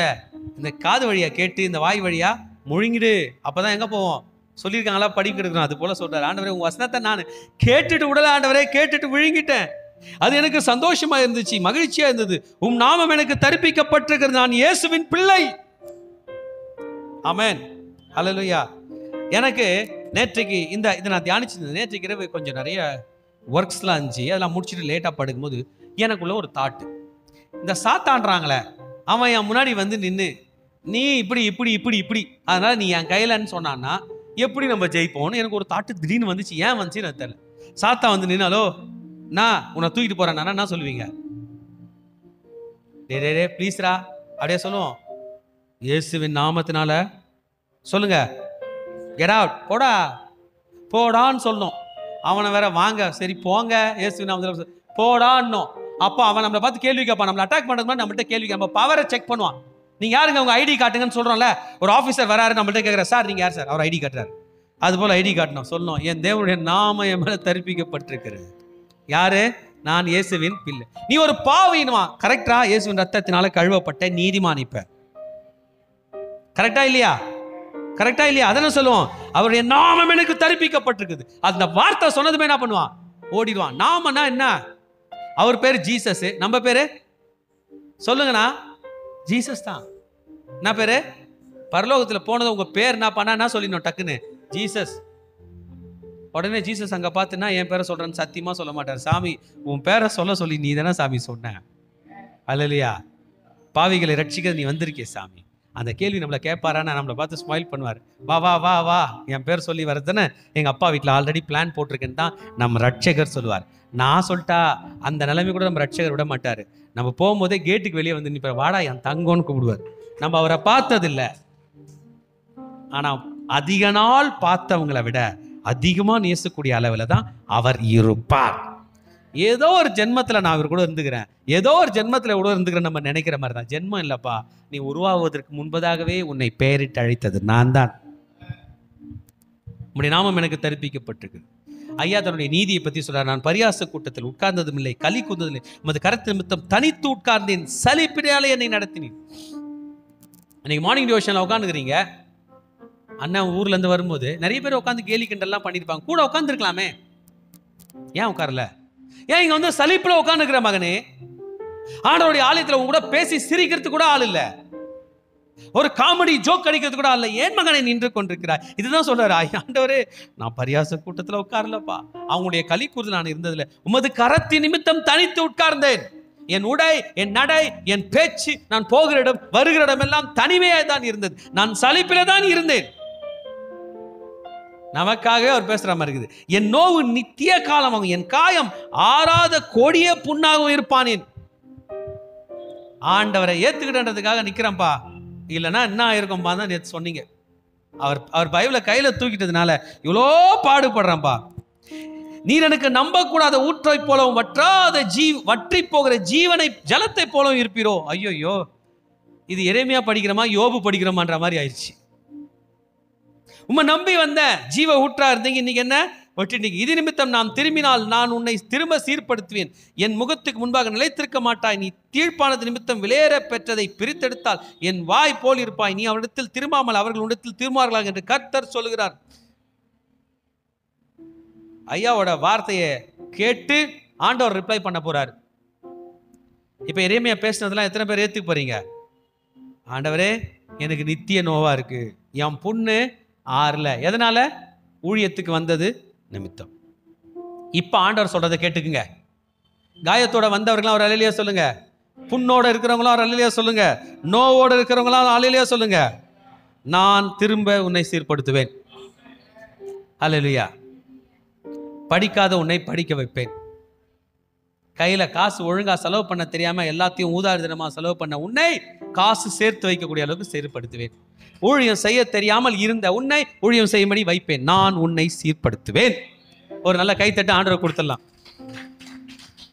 இந்த காது வழியா கேட்டு இந்த வாய் வழியா முழுங்கிடு, அப்பதான் எங்க போவோம் சொல்லியிருக்காங்களா, படிக்க எடுக்கணும். அது போல சொல்றாரு. ஆண்டவரே, உங்க வசனத்தை நான் கேட்டுட்டு விடல ஆண்டவரே, கேட்டுட்டு விழுங்கிட்டேன். அது எனக்கு சந்தோஷமா இருந்துச்சு, மகிழ்ச்சியா இருந்தது. உம் நாமம் எனக்கு தரிப்பிக்கப்பட்டிருக்கிறது, நான் இயேசுவின் பிள்ளை. ஆமென், ஹல்லேலூயா. எனக்கு நேற்றைக்கு இதை நான் தியானிச்சிருந்தேன். நேற்றைக்கு இரவு கொஞ்சம் நிறைய ஒர்க்ஸ்லாம் இருந்துச்சு, அதெல்லாம் முடிச்சுட்டு லேட்டாக படுக்கும்போது எனக்குள்ள ஒரு தாட்டு, இந்த சாத்தான்றாங்களே அவன் என் முன்னாடி வந்து நின்று நீ இப்படி இப்படி இப்படி இப்படி அதனால நீ என் கையிலன்னு சொன்னான்னா எப்படி நம்ம ஜெயிப்போம்னு எனக்கு ஒரு தாட்டு திடீர்னு வந்துச்சு. ஏன் வந்துச்சு நான் தெரியல. சாத்தா வந்து நின்னாலோ நான் உன்னை தூக்கிட்டு போறேன் என்ன சொல்லுவீங்க, டே ப்ளீஸ்ரா அப்படியே சொல்லுவோம், இயேசுவின் நாமத்தினால சொல்லுங்க, கெட் அவுட், போடா போடான்னு சொல்லணும். அவனை வேற வாங்க சரி போங்க இயேசுவின் நாமத்தினால போடான்னோம். அப்போ அவன் நம்மளை பார்த்து கேள்வி கேட்பான், நம்மளை அட்டாக் பண்ணுறது மாதிரி நம்மள்ட்ட கேள்வி நம்ம பவரை செக் பண்ணுவான். நீங்க யாருங்க, உங்க ஐடி காட்டுங்கன்னு சொல்றோம்ல. ஒரு ஆஃபீஸர் வராரு, நம்மள்ட்ட கேட்குற, சார் நீங்க யார் சார், அவர் ஐடி காட்டுறாரு. அது போல ஐடி காட்டணும், சொல்லணும், என் தேவனுடைய நாமம் என் மேல தரிப்பிக்கப்பட்டிருக்கிறது. யாரு, நான் இயேசுவின் பிள்ளை. நீ ஒரு பாவினுவா, கரெக்டா, இயேசுவின் ரத்தத்தினால கழுவப்பட்ட நீதிமான். இப்ப கரெக்டா இல்லையா, கரெக்டா இல்லையா, அதெல்லாம் சொல்லுவோம். அவருடைய நாமம் எனக்கு தரிப்பிக்கப்பட்டிருக்குது. அந்த வார்த்தை சொன்னதுமே என்ன பண்ணுவான், ஓடிடுவான். நாமனா என்ன, அவர் பேரு ஜீசஸ், நம்ம பேரு சொல்லுங்கண்ணா ஜீசஸ் தான். என்ன பேரு, பரலோகத்தில் போனது உங்க பேர் என்ன பண்ணா என்ன சொல்லிடணும் டக்குன்னு, ஜீசஸ். உடனே ஜீசஸ் அங்க பார்த்துன்னா என் பேரை சொல்றேன்னு சத்தியமா சொல்ல மாட்டார். சாமி உன் பேரை சொல்ல சொல்லி நீ தானே சாமி சொன்ன, அல்லையா, பாவிகளை ரட்சிக்க நீ வந்திருக்கே சாமி. அந்த கேள்வி நம்மளை கேட்பாரான்னு நம்மளை பார்த்து ஸ்மைல் பண்ணுவார். வா வா வா வா, என் பேர் சொல்லி வரதுன்னு எங்க அப்பா வீட்டில் ஆல்ரெடி பிளான் போட்டிருக்கேன்னு தான் நம்ம ரட்சகர் சொல்லுவார். நான் சொல்லிட்டா அந்த நிலைமை கூட நம்ம ரட்சகர் விட மாட்டாரு. நம்ம போகும்போதே கேட்டுக்கு வெளியே வந்து நிற்பார், வாடா என் தங்கோன்னு கூப்பிடுவார். நம்ம அவரை பார்த்ததில்லை, ஆனா அதிக நாள் பார்த்தவங்களை விட அதிகமா நேசக்கூடிய அளவில் தான் அவர் இருப்பார். ஏதோ ஒரு ஜென்மத்துல நான் அவர் கூட இருந்துக்கிறேன், ஏதோ ஒரு ஜென்மத்துல கூட இருந்துக்கிறேன் நம்ம நினைக்கிற மாதிரி தான். ஜென்மம் இல்லப்பா, நீ உருவாகுவதற்கு முன்பதாகவே உன்னை பெயரிட்டு அழைத்தது நான் தான். உம்முடைய நாமம் எனக்கு தரிப்பிக்கப்பட்டிருக்கு. ஐயா தன்னுடைய நீதியை பற்றி சொல்றார். நான் பரியாச கூட்டத்தில் உட்கார்ந்ததும் இல்லை, களி கூந்ததில்லை, உமது கரத்து நிமித்தம் தனித்து உட்கார்ந்தேன், சலிப்பினாலே என்னை நடத்தினேன். இன்னைக்கு மார்னிங் டிவோஷன்ல உட்காந்துக்கிறீங்க, அண்ணன் ஊர்ல இருந்து வரும்போது நிறைய பேர் உட்காந்து கேலி கிண்டல்லாம் பண்ணியிருப்பாங்க, கூட உட்காந்துருக்கலாமே, ஏன் உட்காரல? ஏன் இங்க வந்து சலிப்புல உட்காந்துக்கிற மகனே, ஆண்டவருடைய ஆலயத்தில் உங்க கூட பேசி சிரிக்கிறது கூட ஆள் இல்ல, ஒரு காமெடி ஜோக் அடிக்கிறது கூட ஆள், ஏன் மகனை நின்று கொண்டிருக்கிறார்? இதுதான் சொல்றாரு ஆண்டவரே, நான் பரியாச கூட்டத்துல உட்காரலப்பா, அவங்களுடைய களி கூறுதல் நான் இருந்ததில்லை, உமது கரத்தின் நிமித்தம் தனித்து உட்கார்ந்தேன். என் உடை, என் நடை, என் பேச்சு, நான் போகிற இடம் வருகிற இடம் எல்லாம் தனிமையாக தான் இருந்தது, நான் சலிப்பில தான் இருந்தேன். நமக்காகவே அவர் பேசுற மாதிரி இருக்குது. என் நோவு நித்திய காலமாகும், என் காயம் ஆறாத கொடிய புண்ணாகவும் இருப்பானேன். ஆண்டவரை ஏத்துக்கிட்டதுக்காக நிக்கிறேன்ப்பா, இல்லைன்னா என்ன ஆயிருக்கும்பா தான் நேற்று சொன்னீங்க. அவர் பைபிளை கையில தூக்கிட்டதுனால இவ்வளோ பாடுபடுறேன்ப்பா. நீர் எனக்கு நம்பக்கூடாத ஊற்றை போலவும் வற்றாத வற்றி போகிற ஜீவனை ஜலத்தை போலவும் இருப்பீரோ. ஐயோ, இது எரேமியா படிக்கிறோமா யோபு படிக்கிறோமான்ற மாதிரி ஆயிடுச்சு. உம்மை நம்பி வந்த ஜீவ ஊற்றா இருந்தீங்க, இன்னைக்கு என்ன வற்றிட்டீங்க. இது நிமித்தம் நான் திரும்பினால் நான் உன்னை திரும்ப சீர்படுத்துவேன், என் முகத்துக்கு முன்பாக நிலைத்திருக்க மாட்டாய். நீ தீர்ப்பானது நிமித்தம் விலையேற பெற்றதை பிரித்தெடுத்தால் என் வாய் போல் இருப்பாய். நீ அவரிடத்தில் திரும்பாமல் அவர்கள் உன்னிடத்தில் திரும்புவார்களாக என்று கர்த்தர் சொல்லுகிறார். ஐயாவோட வார்த்தையை கேட்டு ஆண்டவர் ரிப்ளை பண்ண போறாரு. இப்ப எரேமியா பேசினதெல்லாம் எத்தனை பேர் ஏத்துக்க போறீங்க? ஆண்டவரே, எனக்கு நித்திய நோவா இருக்கு, என் பொண்ணு ஆறல. எதனால? ஊழியத்துக்கு வந்தது நிமித்தம். இப்ப ஆண்டவர் சொல்றதை கேட்டுக்குங்க. காயத்தோட வந்தவர்களும் அவர் அல்லேலூயா சொல்லுங்க. புண்ணோட இருக்கிறவங்களும் அவர் அல்லேலூயா சொல்லுங்க. நோவோட இருக்கிறவங்களும் அல்லேலூயா சொல்லுங்க. நான் திரும்ப உன்னை சீர்படுத்துவேன். அல்லேலூயா. படிக்காத உன்னை படிக்க வைப்பேன். கையில காசு ஒழுங்கா செலவு பண்ண தெரியாம எல்லாத்தையும் ஊதாரித்தனமா செலவு பண்ண உன்னை காசு சேர்த்து வைக்கக்கூடிய அளவுக்கு சீர்படுத்துவேன். ஊழியம் செய்ய தெரியாமல் இருந்த உன்னை ஊழியம் செய்யும்படி வைப்பேன். நான் உன்னை சீர்படுத்துவேன். ஒரு நல்ல கைத்தட்டு ஆண்டவர் கொடுத்துடலாம்.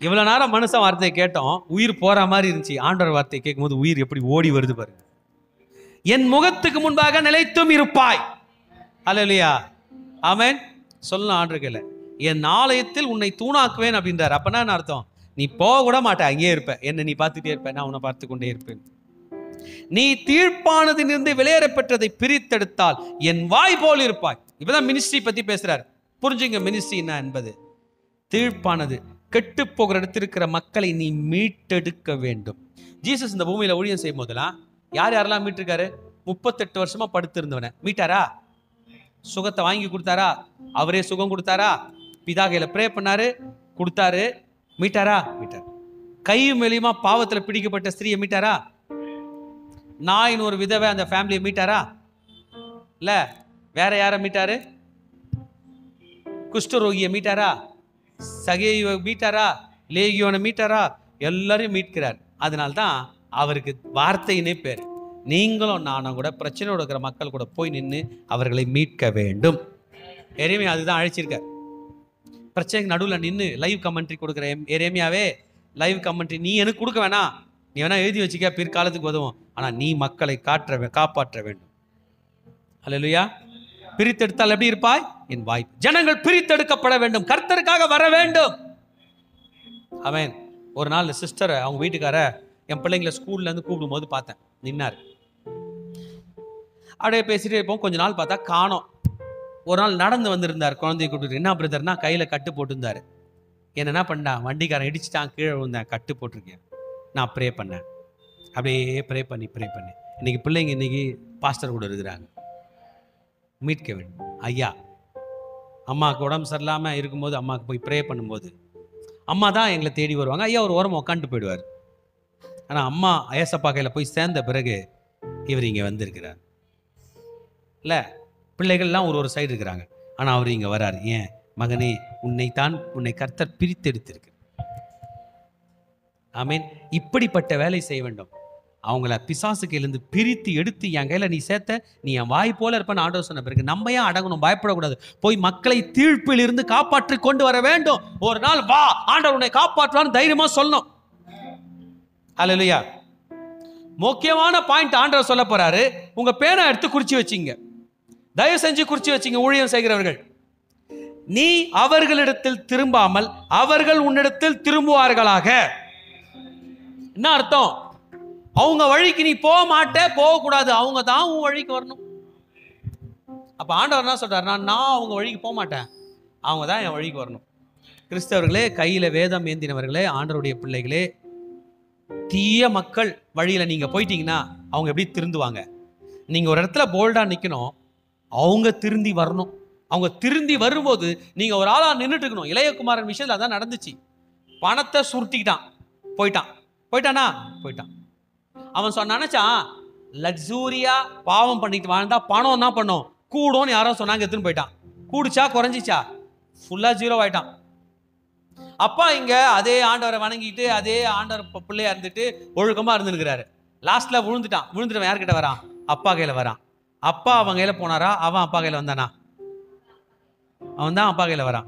இவ்வளவு நேரம் மனுஷன் வார்த்தையை கேட்டோம், உயிர் போற மாதிரி இருந்துச்சு. ஆண்டவர் வார்த்தையை கேட்கும் போது உயிர் எப்படி ஓடி வருது பாருங்க. என் முகத்துக்கு முன்பாக நிலைத்தும் இருப்பாய். அல்லேலூயா, ஆமென். சொல்லலாம் ஆண்டவர்களே, என் ஆலயத்தில் உன்னை தூணாக்குவேன் அப்படின்றார். அப்பனா என்ன அர்த்தம்? நீ போக கூட மாட்ட, அங்கேயே இருப்ப. என்ன நீ பார்த்துட்டே இருப்ப, நான் உன்னை பார்த்து கொண்டே இருப்பேன். நீ தீர்ப்பானதிலிருந்து வெளியேற பெற்றதை பிரித்தெடுத்தால் என் வாய் போல் இருப்பாய். இப்பதான் மினிஸ்ட்ரி பத்தி பேசுறாரு. புரிஞ்சுங்க மினிஸ்ட்ரி என்ன என்பது. தீர்ப்பானது, கெட்டு போகிற இடத்தில் இருக்கிற மக்களை நீ மீட்டெடுக்க வேண்டும். ஜீசஸ் இந்த பூமியில ஊழியம் செய்யும் போதெல்லாம் யார் யாரெல்லாம் மீட்டிருக்காரு? 38 வருஷமா படுத்திருந்தவன மீட்டாரா? சுகத்தை வாங்கி கொடுத்தாரா? அவரே சுகம் கொடுத்தாரா? பிதா கையில ப்ரே பண்ணாரு, கொடுத்தாரு. மீட்டாரா? மீட்டார். கையும் மேலியுமா பாவத்துல பிடிக்கப்பட்ட ஸ்திரியை மீட்டாரா? நாயின் ஒரு விதவை அந்த ஃபேமிலியை மீட்டாரா? இல்ல. வேற யார மீட்டாரு? குஷ்டரோகியை மீட்டாரா? சகேயுவை மீட்டாரா? லேகியோனை மீட்டாரா? எல்லாரையும் மீட்கிறார். அதனால்தான் அவருக்கு வார்த்தையினே பேர். நீங்களும் நானும் கூட பிரச்சனையோட இருக்கிற மக்கள் கூட போய் நின்று அவர்களை மீட்க வேண்டும். எரேமியா அதுதான் அழைச்சிருக்கார். பிரச்சனைக்கு நடுவில் நின்று லைவ் கமெண்ட்ரி கொடுக்குற எரேமியாவே, லைவ் கமெண்ட்ரி நீ எனக்கு கொடுக்க வேணாம், நீ வேணா எழுதி வச்சுக்க, பிற்காலத்துக்கு உதவும். ஆனால் நீ மக்களை காப்பாற்ற வேண்டும். அல்லேலூயா. பிரித்தெடுத்தால் எப்படி இருப்பாய்? என் வாய். ஜனங்கள் பிரித்தெடுக்கப்பட வேண்டும், கர்த்தருக்காக வர வேண்டும். அவன் ஒரு நாள் சிஸ்டரை அவங்க வீட்டுக்கார என் பிள்ளைங்களை ஸ்கூல்ல இருந்து கூப்பிடும் போது பார்த்தேன், நின்னார். அப்படியே பேசிட்டே இருப்போம். கொஞ்ச நாள் பார்த்தா காணோம். ஒரு நாள் நடந்து வந்திருந்தார், குழந்தைய கூப்பிட்டு. என்ன பிரதர்னா கையில கட்டு போட்டுருந்தாரு. என்ன பண்ணான், வண்டிக்காரன் இடிச்சுட்டான், கீழே விழுந்தேன், கட்டு போட்டிருக்கேன். நான் ப்ரே பண்ணேன். அப்படியே ப்ரே பண்ணி இன்னைக்கு பிள்ளைங்க இன்னைக்கு பாஸ்டர் கூட இருக்கிறாங்க. மீட்க வேண்டும். ஐயா அம்மாவுக்கு உடம்பு சரியில்லாமல் இருக்கும்போது அம்மாவுக்கு போய் ப்ரே பண்ணும்போது அம்மா தான் எங்களை தேடி வருவாங்க. ஐயா ஒரு ஓரமாக உட்காந்துட்டு போயிடுவார். ஆனால் அம்மா ஏசப்பா கையில் போய் சேர்ந்த பிறகு இவர் இங்கே வந்திருக்கிறார். இல்லை, பிள்ளைகள்லாம் ஒரு சைடு இருக்கிறாங்க, ஆனால் அவர் இங்கே வராரு. ஏன்? மகனே, உன்னை கர்த்தர் பிரித்தெடுத்திருக்கு. ஆமீன். இப்படிப்பட்ட வேலை செய்ய வேண்டும். அவங்கள பிசாசு கையிலிருந்து பிரித்து எடுத்து என் கையில் நீ சேர்த்த, நீ என் வாய் போல இருப்பேன்னு ஆண்டவர் சொன்ன பிறகு நம்ம ஏன் அடங்கணும்? பயப்படக்கூடாது. போய் மக்களை தீர்ப்பில் இருந்து காப்பாற்றி கொண்டு வர வேண்டும். ஒரு நாள் வா, ஆண்டவர் உன்னை காப்பாற்றுவான்னு தைரியமா சொல்லணும். அல்லேலூயா. முக்கியமான பாயிண்ட் ஆண்டவர் சொல்ல போறாரு. உங்க பேனை எடுத்து குறிச்சு வச்சிங்க, தயவு செஞ்சு குறிச்சு வச்சிங்க. ஊழியம் செய்கிறவர்கள், நீ அவர்களிடத்தில் திரும்பாமல் அவர்கள் உன்னிடத்தில் திரும்புவார்களாக. என்ன அர்த்தம்? அவங்க வழிக்கு நீ போக மாட்ட, போகக்கூடாது. அவங்க தான் உன் வழிக்கு வரணும். அப்ப ஆண்டவர் என்ன சொல்றாரு? நான் அவங்க வழிக்கு போக மாட்டேன், அவங்க தான் என் வழிக்கு வரணும். கிறிஸ்தவர்களே, கையில வேதம் ஏந்தினவர்களே, ஆண்டவருடைய பிள்ளைகளே, தீய மக்கள் வழியில நீங்க போயிட்டீங்கன்னா அவங்க எப்படி திருந்துவாங்க? நீங்க ஒரு இடத்துல போல்டா நிக்கணும், அவங்க திருந்தி வரணும். அவங்க திருந்தி வரும்போது நீங்க ஒரு ஆளா நின்றுட்டு இருக்கணும். இளையகுமாரன் விஷயத்துல அதான் நடந்துச்சு. பணத்தை சுருட்டிக்கிட்டான், போயிட்டானா? அவன் நினைச்சான் லக்ஸூரியா பாவம் பண்ணிட்டு வாழ்ந்தா பணம் என்ன பண்ணும், கூடும்னு யாரோ சொன்னாங்க. எடுத்துன்னு போயிட்டான். கூடுச்சா குறைஞ்சிச்சா? ஃபுல்லா 0 ஆயிட்டான். அப்பா இங்க அதே ஆண்டவரை வணங்கிட்டு அதே ஆண்டவர் பிள்ளையா இருந்துட்டு ஒழுக்கமா இருந்துருக்கிறாரு. லாஸ்ட்ல விழுந்துட்டான். யார்கிட்ட வரான்? அப்பா கையில வரான். அப்பா அவன் கையில போனாரா? அவன் அப்பா கையில வந்தானா? அவன் தான் அப்பா கையில வரான்.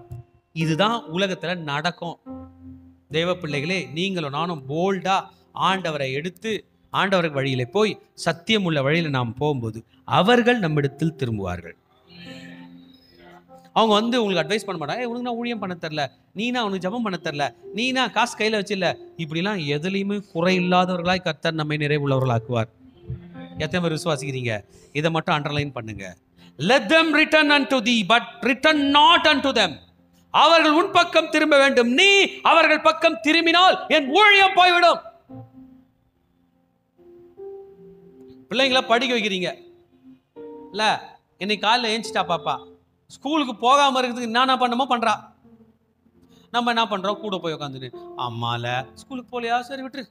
இதுதான் உலகத்துல நடக்கும். தேவ பிள்ளைகளே, நீங்களும் நானும் போல்டா ஆண்டவரை எடுத்து ஆண்டவருக்கு வழியில போய் சத்தியம் உள்ள வழியில நாம் போகும்போது அவர்கள் நம்மிடத்தில் திரும்புவார்கள். அவங்க வந்து உங்களுக்கு அட்வைஸ் பண்ண மாட்டாங்க, உனக்கு நான் ஊழியம் பண்ண தரல, நீனா உனக்கு ஜபம் பண்ண தரல, நீனா காசு கையில வச்சில்ல. இப்படிலாம் எதுலையுமே குறை இல்லாதவர்களாய் கர்த்தர் நம்மை நிறைவுள்ளவர்களாக்குவார். எத்தனை பேர் விசுவாசிக்கிறீங்க? இதை மட்டும் அண்டர்லைன் பண்ணுங்க. Let them return unto thee, but return not unto them. அவர்கள் உன் பக்கம் திரும்ப வேண்டும், நீ அவர்கள் பக்கம் திரும்பினால் என் ஊழியம் போய்விடும். பிள்ளைங்களை படிக்க வைக்கிறீங்க இல்ல, இன்னைக்கு காலையில் ஏஞ்சிட்டா பாப்பா, ஸ்கூலுக்கு போகாம இருக்கிறதுக்கு என்னென்ன பண்ணுமோ பண்றா. நம்ம என்ன பண்றோம்? கூட போய் உட்காந்துட்டு, அம்மால ஸ்கூலுக்கு போலியா, சரி விட்டுரு,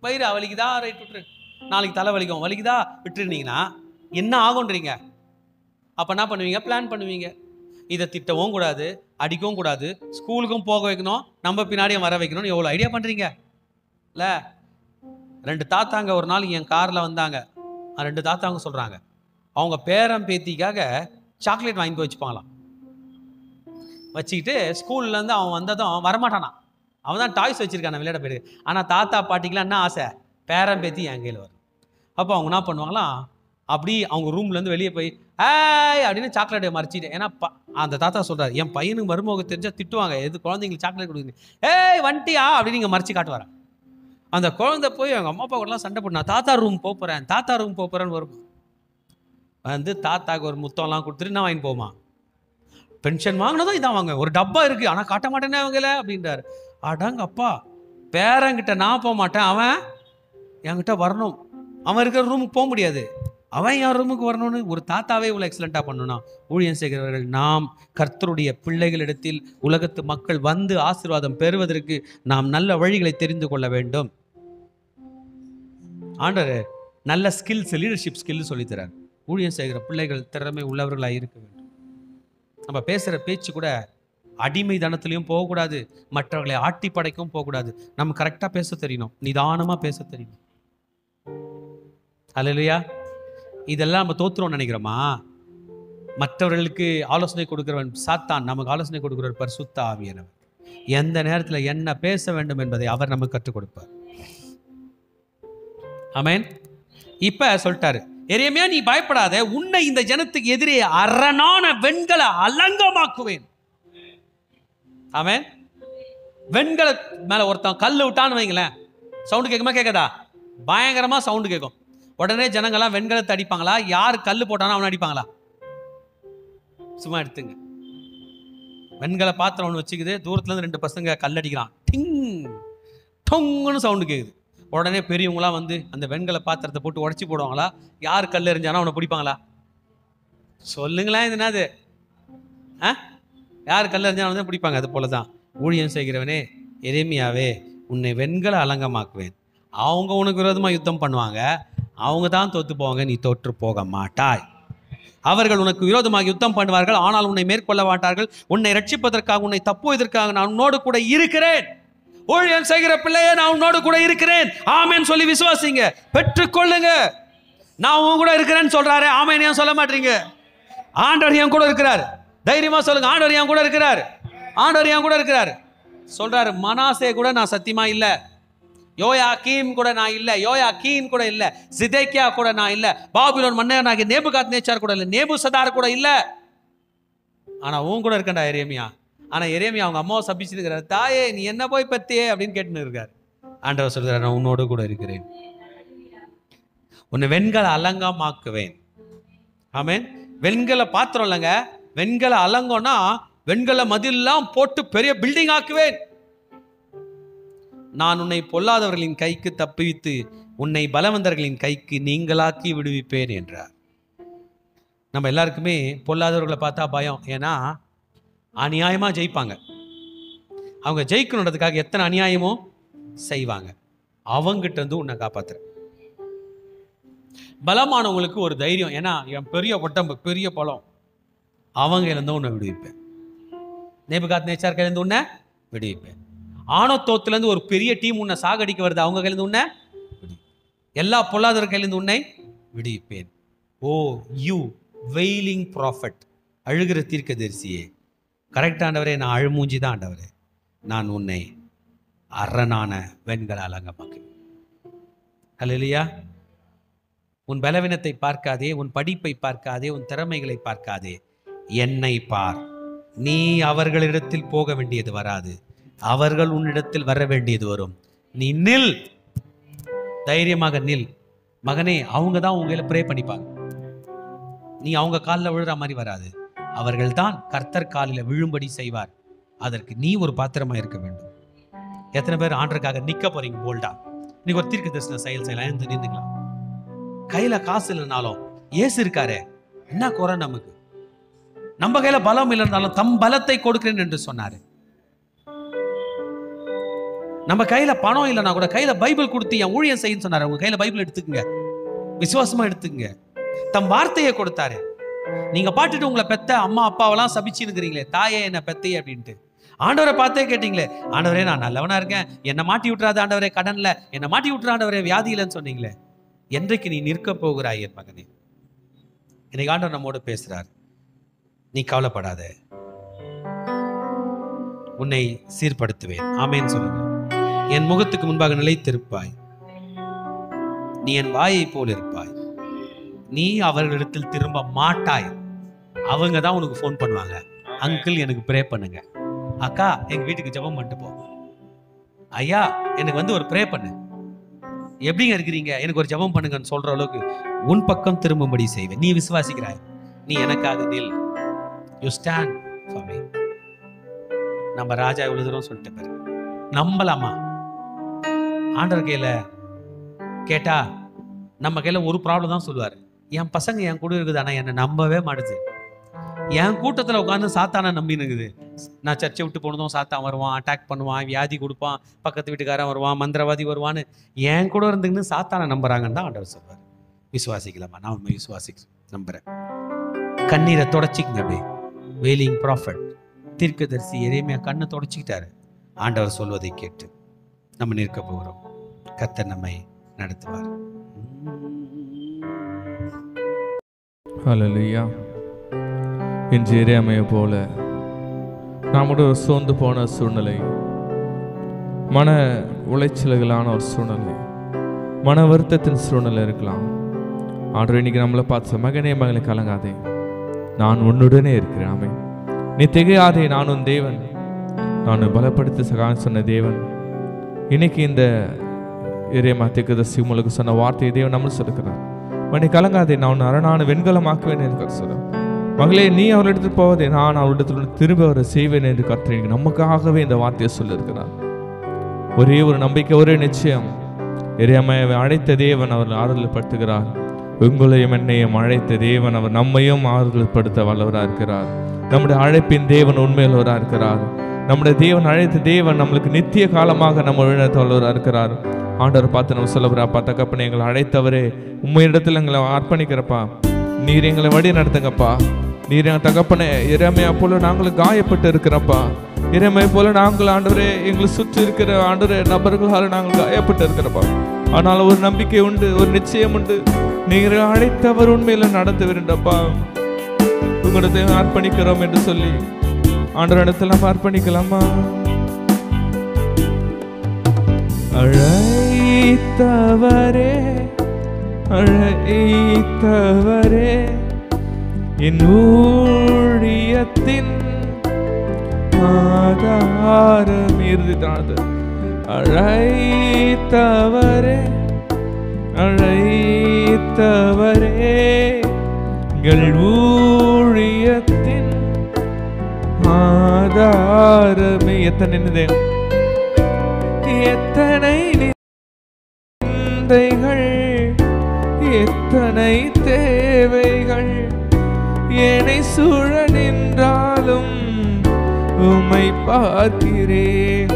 வயிறு வலிக்குதா, ரைட் விட்டுரு, நாளைக்கு தலை வலிக்கும், வலிக்குதா விட்டுருந்தீங்கன்னா என்ன ஆகுன்றீங்க? அப்ப என்ன பண்ணுவீங்க? பிளான் பண்ணுவீங்க. இதை திட்டவும் கூடாது, அடிக்கவும் கூடாது, ஸ்கூலுக்கும் போக வைக்கணும், நம்ம பின்னாடியும் வர வைக்கணும், எவ்வளோ ஐடியா பண்றீங்க இல்ல? 2 தாத்தாங்க ஒரு நாள் என் கார்ல வந்தாங்க. 2 தாத்தாங்க சொல்றாங்க, அவங்க பேரன் பேத்திக்காக சாக்லேட் வாங்கி போய் வச்சுப்பாங்களாம். வச்சுக்கிட்டு ஸ்கூல்ல இருந்து அவன் வந்ததும் வரமாட்டானா, அவன் தான் டாய்ஸ் வச்சிருக்கான விளையாட போயிருக்கு. ஆனால் தாத்தா பாட்டிக்கெலாம் என்ன ஆசை? பேரன் பேத்தி என் கையில் வரும். அப்போ அவங்க என்ன பண்ணுவாங்களாம், அப்படி அவங்க ரூம்லேருந்து வெளியே போய் ஏய் அப்படின்னு சாக்லேட்டை மறைச்சிட்டு, ஏன்னா அந்த தாத்தா சொல்கிறார், என் பையனுக்கு மருமக தெரிஞ்சால் திட்டுவாங்க, எது குழந்தைங்களுக்கு சாக்லேட் கொடுக்குது, ஏய் வண்டியா அப்படின்னு நீங்கள் மறைச்சி காட்டுவாரன். அந்த குழந்தை போய் அவங்க அம்மா அப்பா கூடலாம் சண்டை போட்டு, நான் தாத்தா ரூம் போகிறேன், தாத்தா ரூம் போகிறேன்னு வரும். வந்து தாத்தாக்கு ஒரு முத்தம்லாம் கொடுத்துட்டு நான் வாங்கி போமா, பென்ஷன் வாங்கினதும் இதான் வாங்க, ஒரு டப்பா இருக்குது ஆனால் காட்ட மாட்டேனே அவங்கள அப்படின்றாரு. அடாங்க அப்பா, பேரங்கிட்ட நான் போக மாட்டேன், அவன் என்கிட்ட வரணும், அவன் இருக்கிற ரூமுக்கு போக முடியாது, அவன் என் ரூமுக்கு வரணும்னு ஒரு தாத்தாவே இவ்வளோ எக்ஸலண்ட்டாக பண்ணணும்னா, ஊழியம் செய்கிறவர்கள் நாம் கர்த்தருடைய பிள்ளைகளிடத்தில் உலகத்து மக்கள் வந்து ஆசீர்வாதம் பெறுவதற்கு நாம் நல்ல வழிகளை தெரிந்து கொள்ள வேண்டும். ஆண்டவர் நல்ல ஸ்கில்ஸ், லீடர்ஷிப் ஸ்கில் சொல்லித்தரார். ஊழியம் செய்கிற பிள்ளைகள் திறமை உள்ளவர்களாக இருக்க வேண்டும். நம்ம பேசுகிற பேச்சு கூட அடிமை தனத்திலையும் போகக்கூடாது, மற்றவர்களை ஆட்டி படைக்கவும் போகக்கூடாது. நம்ம கரெக்டாக பேச தெரியணும், நிதானமாக பேச தெரியணும். அல்லேலூயா. இதெல்லாம் நம்ம தோத்துறோம்னு நினைக்கிறோமா? மற்றவர்களுக்கு ஆலோசனை கொடுக்கிறவன் சாத்தான், நமக்கு ஆலோசனை கொடுக்கிறவர் பரிசுத்த ஆவியானவர். எந்த நேரத்தில் என்ன பேச வேண்டும் என்பதை அவர் நமக்கு கற்றுக் கொடுப்பார். ஆமென். இப்ப சொல்லிட்டாரு, எரேமியா நீ பயப்படாத, உன்னை இந்த ஜனத்துக்கு எதிரே அரணான வெண்கல அலங்கமாக்குவேன். ஆமென். வெண்கல மேல ஒருத்தன் கல்லு விட்டான்னு வைங்களேன், சவுண்டு கேட்குமா கேட்காதா? பயங்கரமா சவுண்டு கேட்கும். உடனே ஜனங்கள்லாம் வெண்கலத்தை அடிப்பாங்களா? யார் கல்லு போட்டானோ அவனை அடிப்பாங்களா? சும்மா எடுத்துங்க. வெண்கல பாத்திரம் ஒன்று வச்சுக்குது, தூரத்துல இருந்து 2 பசங்க கல் அடிக்கிறான், டிங் டொங்குன்னு சவுண்டு கேட்குது. உடனே பெரியவங்களாம் வந்து அந்த வெண்கல பாத்திரத்தை போட்டு உடச்சி போடுவாங்களா? யார் கல் எறிஞ்சானோ அவனை பிடிப்பாங்களா? சொல்லுங்களேன், இது என்னது? யார் கல் எறிஞ்சானோ தான் பிடிப்பாங்க. அது போலதான் ஊழியம் செய்கிறவனே, எரேமியாவே உன்னை வெண்கல அலங்கமாக்குவேன். அவங்க உனக்கு விரோதமாக யுத்தம் பண்ணுவாங்க, அவங்க தான் தோத்து போவாங்க, நீ தோற்று போக மாட்டாய். அவர்கள் உனக்கு விரோதமாக யுத்தம் பண்ணுவார்கள், ஆனால் உன்னை மேற்கொள்ள மாட்டார்கள். உன்னை ரட்சிப்பதற்காக, உன்னை தப்புவதற்காக நான் உன்னோடு கூட இருக்கிறேன். ஊழியம் செய்கிற பிள்ளையே, நான் உன்னோடு கூட இருக்கிறேன். ஆமென் சொல்லி விசுவாசிங்க, பெற்றுக்கொள்ளுங்க. நான் உன் கூட இருக்கிறேன்னு சொல்றாரு, ஆமென் ஏன் சொல்ல மாட்டீங்க? ஆண்டவர் என் கூட இருக்கிறார். தைரியமா சொல்லுங்க, ஆண்டவர் என் கூட இருக்கிறார், ஆண்டவர் என் கூட இருக்கிறார் சொல்றாரு. மனாசே கூட நான் சத்தியமா இல்ல, யோயாக்கீம் கூட நான் இல்லை, யோயாக்கீன் கூட இல்லை, சிதேக்கியா கூட நான் இல்லை, பாபிலோன் மன்னனாகிய நேபுகாத்நேச்சார் கூட இல்லை, நேபுசதார் கூட இல்லை. ஆனா உன் கூட இருக்கண்டா எரேமியா. ஆனா எரேமியா அவங்க அம்மாவை சபிச்சிருக்கிறார், தாயே நீ என்ன போய் பத்தியே அப்படின்னு கேட்டுன்னு இருக்காரு. ஆண்டவர் சொல்றாரு, நான் உன்னோடு கூட இருக்கிறேன், உன்னை வெண்கல அலங்கமாக்குவேன். ஆமென். வெண்கல பாத்திரம் இல்லைங்க, வெண்கல அலங்கம்னா வெண்கல மதிலெல்லாம் போட்டு பெரிய பில்டிங் ஆக்குவேன். நான் உன்னை பொல்லாதவர்களின் கைக்கு தப்புவித்து உன்னை பலவந்தர்களின் கைக்கு நீங்களாக்கி விடுவிப்பேன் என்றார். நம்ம எல்லாருக்குமே பொல்லாதவர்களை பார்த்தா பயம். ஏன்னா அநியாயமா ஜெயிப்பாங்க. அவங்க ஜெயிக்கணுன்றதுக்காக எத்தனை அநியாயமோ செய்வாங்க. அவங்கிட்ட இருந்து உன்னை காப்பாத்துற. பலமானவங்களுக்கு ஒரு தைரியம், ஏன்னா என் பெரிய உடம்பு பெரிய பலம், அவங்க இருந்து உன்னை விடுவிப்பேன். நேபுகாத்நேச்சார் கையிலிருந்து உன்னை விடுவிப்பேன். ஆணவத்தோத்திலிருந்து ஒரு பெரிய டீம் உன்னை சாகடிக்க வருது, அவங்க கையிலிருந்து உன்னை எல்லா பொல்லாதவர் கையிலிருந்து உன்னை விடுவிப்பேன். ஓ யூ வெயிலிங் ப்ராஃபட், அழுகிற தீர்க்கதரிசியே, கரெக்ட் ஆண்டவரே, நான் அழுமூஞ்சி தான் ஆண்டவரே. நான் உன்னை அரணான வெண்கல அலங்கமாக்கு. அல்லேலூயா. உன் பலவீனத்தை பார்க்காதே, உன் படிப்பை பார்க்காதே, உன் திறமைகளை பார்க்காதே, என்னை பார். நீ அவர்களிடத்தில் போக வேண்டியது வராது, அவர்கள் உன்னிடத்தில் வர வேண்டியது வரும். நீ நில், தைரியமாக நில் மகனே. அவங்க தான் உங்களை ப்ரே பண்ணிப்பாங்க, நீ அவங்க காலில் விழுற மாதிரி வராது. அவர்கள் தான் கர்த்தர் காலில் விழும்படி செய்வார். அதற்கு நீ ஒரு பாத்திரமா இருக்க வேண்டும். எத்தனை பேர் ஆண்டருக்காக நிக்க போறீங்க போல்டா? நீங்க ஒரு தீர்க்க தரிசன செயல் செய்யலாம், எழுந்து நின்றுக்கலாம். கையில காசு இல்லைனாலும் ஏசு இருக்காரு, என்ன குறை நமக்கு? நம்ம கையில பலம் இல்லைனாலும் தம் பலத்தை கொடுக்கிறேன் என்று சொன்னாரு. நம்ம கையில பணம் இல்லைனா கூட கையில பைபிள் கொடுத்து என் ஊழியம் செய்யன்னு சொன்னாரு. உங்க கையில பைபிள் எடுத்துக்குங்க, விசுவாசமா எடுத்துக்குங்க. தம் வார்த்தையை கொடுத்தாரு. நீங்க பாட்டுட்டு உங்களை பெத்த அம்மா அப்பாவெல்லாம் சபிச்சுன்னுக்கிறீங்களே, தாயே என்ன பெத்தையே அப்படின்ட்டு. ஆண்டவரை பார்த்தே கேட்டீங்களே, ஆண்டவரே நான் நல்லவனா இருக்கேன், என்னை மாட்டி விட்டுறாது ஆண்டவரே, கடன்ல என்னை மாட்டி விட்டுற ஆண்டவரே, வியாதியிலன்னு சொன்னீங்களே. என்றைக்கு நீ நிற்க போகிறாய் என் மகனே? இன்னைக்கு ஆண்டவர் நம்மோடு பேசுறார். நீ கவலைப்படாத, உன்னை சீர்படுத்துவேன். ஆமேன்னு சொல்லுங்க. என் முகத்துக்கு முன்பாக நிலைத்திருப்பாய், நீ என் வாயை போல் இருப்பாய், நீ அவர்களிடத்தில் திரும்ப மாட்டாய். அவங்க தான் உனக்கு ஃபோன் பண்ணுவாங்க, அங்கிள் எனக்கு ப்ரே பண்ணுங்க, அக்கா எங்க வீட்டுக்கு ஜெபம் பண்ணிட்டு போ, ஐயா எனக்கு வந்து ஒரு ப்ரே பண்ணு, எப்படிங்க இருக்கிறீங்க எனக்கு ஒரு ஜெபம் பண்ணுங்கன்னு சொல்ற அளவுக்கு உன் பக்கம் திரும்பும்படி செய்வேன். நீ விசுவாசிக்கிறாய், நீ எனக்காக நில். You stand for me. நம்ம ராஜா இவ்வளவு தூரம் சொல்லிட்டு பாரு, நம்பலாமா? ஆண்டவர் கையில கேட்டா நம்ம கையில ஒரு ப்ராப்ளம் தான் சொல்லுவாரு, என் பசங்க என் கூட இருக்குது, ஆனா என்னை நம்பவே மாட்டுது. என் கூட்டத்தில் உட்காந்து சாத்தான நம்பின்னு இருக்குது. நான் சர்ச்சை விட்டு போனதும் சாத்தான் வருவான், அட்டாக் பண்ணுவான், வியாதி கொடுப்பான், பக்கத்து வீட்டுக்காரன் வருவான், மந்திரவாதி வருவான்னு என் கூட இருந்துன்னு சாத்தான நம்புறாங்கன்னு தான் ஆண்டவர் சொல்வார். விசுவாசிக்கலாமா? நான் உண்மை நம்புறேன். கண்ணீரை தொடச்சிக்கங்க. அப்படியே வேலிங் ப்ராஃபட் தீர்க்கதரிசி எரேமியா கண்ணை தொடச்சிக்கிட்டாரு. ஆண்டவர் சொல்வதை கேட்டு நம்ம நிற்க போகிறோம். கர்த்தர் நம்மை நடத்துவார். ஹல்லேலூயா. இன்று எரேமியா போல நம்முடைய சோர்ந்து போன சூழ்நிலை, மன உளைச்சல்களான ஒரு சூழ்நிலை, மன வருத்தத்தின் சூழ்நிலை இருக்கலாம். ஆண்டவர் இன்னைக்கு நம்மளை பார்த்து, மகனே மகளை கலங்காதே, நான் உன்னுடனே இருக்கிறேன். ஆமென். நீ திகையாதே, நான் உன் தேவன், நான் பலப்படுத்தி சகாயம் சொன்ன தேவன். இன்னைக்கு இந்த எரேமியா தீர்க்கதரிசி உங்களுக்கு சொன்ன வார்த்தையை தேவன் நம்ம சொல்லுகிறார். மகனே கலங்காதே, நான் உன் அரணான வெண்கலமாக்குவேன் என்று கர்த்தர் சொல்றார். மகளே நீ அவரிடத்தில் போவதே, நான் அவரிடத்தில் திரும்ப அவரை செய்வேன் என்று கர்த்தர் நமக்காகவே இந்த வார்த்தையை சொல்லியிருக்கிறார். ஒரே ஒரு நம்பிக்கை, ஒரே நிச்சயம். எரேமியாவை அழைத்த தேவன் அவர் ஆறுதல் படுத்துகிறார். உங்களையும் என்னையும் அழைத்த தேவன் அவர் நம்மையும் ஆறுதல் படுத்த வல்லவராக இருக்கிறார். நம்முடைய அழைப்பின் தேவன் உண்மையுள்ளவராக இருக்கிறார். நம்முடைய தேவன் அழைத்த தேவன் நம்மளுக்கு நித்திய காலமாக நம்ம வழிநடத்த வல்லவராக இருக்கிறார். ஆண்டவர் பார்த்து நம்ம சொல்லப்படுறாப்பா, தகப்பனே எங்களை அழைத்தவரே, உண்மையிடத்தில் எங்களை அர்ப்பணிக்கிறப்பா, நீர் எங்களை வழி நடத்துங்கப்பா. நீர் எங்கள் தகப்பனே, எரேமியா போல நாங்களும் காயப்பட்டு இருக்கிறப்பா. எரேமியா போல நாங்கள் ஆண்டவரே, எங்களை சுற்றி இருக்கிற ஆண்டவரே நபர்களால் நாங்கள் காயப்பட்டு இருக்கிறப்பா. ஆனால் ஒரு நம்பிக்கை உண்டு, ஒரு நிச்சயம் உண்டு. நீர் அழைத்தவர் உண்மையில நடந்து விருண்டப்பா. உங்களிடத்தை அர்ப்பணிக்கிறோம் என்று சொல்லி ஆண்டவரிடத்தில் நம்ம அர்ப்பணிக்கலாமா? அழைத்தவரே, அழைத்தவரே, என் ஊழியத்தின் ஆதாரம் இருந்தது. அழைத்தவரே, அழைத்தவரே, எங்கள் ஊழியத்தின் ஆதாரமே. எத்தனை எத்தனை நிந்தைகள், எத்தனை தேவைகள் என்னை சூழ நின்றாலும் உம்மை பார்க்கிறேன்.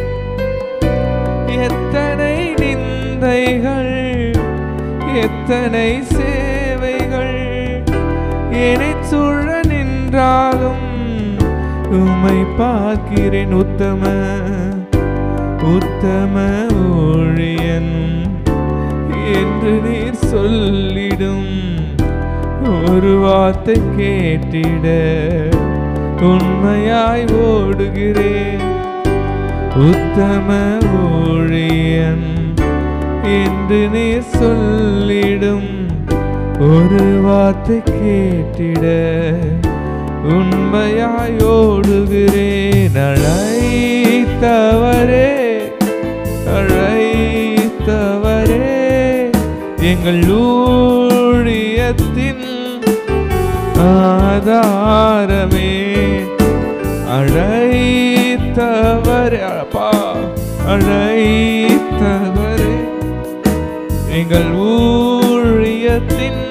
எத்தனை நிந்தைகள், எத்தனை சேவைகள் என்னை சூழ நின்றாலும் உம்மை பார்க்கிறேன். உத்தம உத்தம ஊழியன் என்று நீர் சொல்லிடும் ஒரு வார்த்தை கேட்டிட உண்மையாய் ஓடுகிறேன். உத்தம ஊழியன் என்று நீ சொல்லிடும் ஒரு வார்த்தை கேட்டிட உண்மையாய் ஓடுகிறேன். அழைத்தவரே அழைத்தவரே எங்கள் ஊழியத்தின் ஆதாரமே. அழைத்தவரே அப்பா அழைத்தவரே எங்கள் ஊழியத்தின்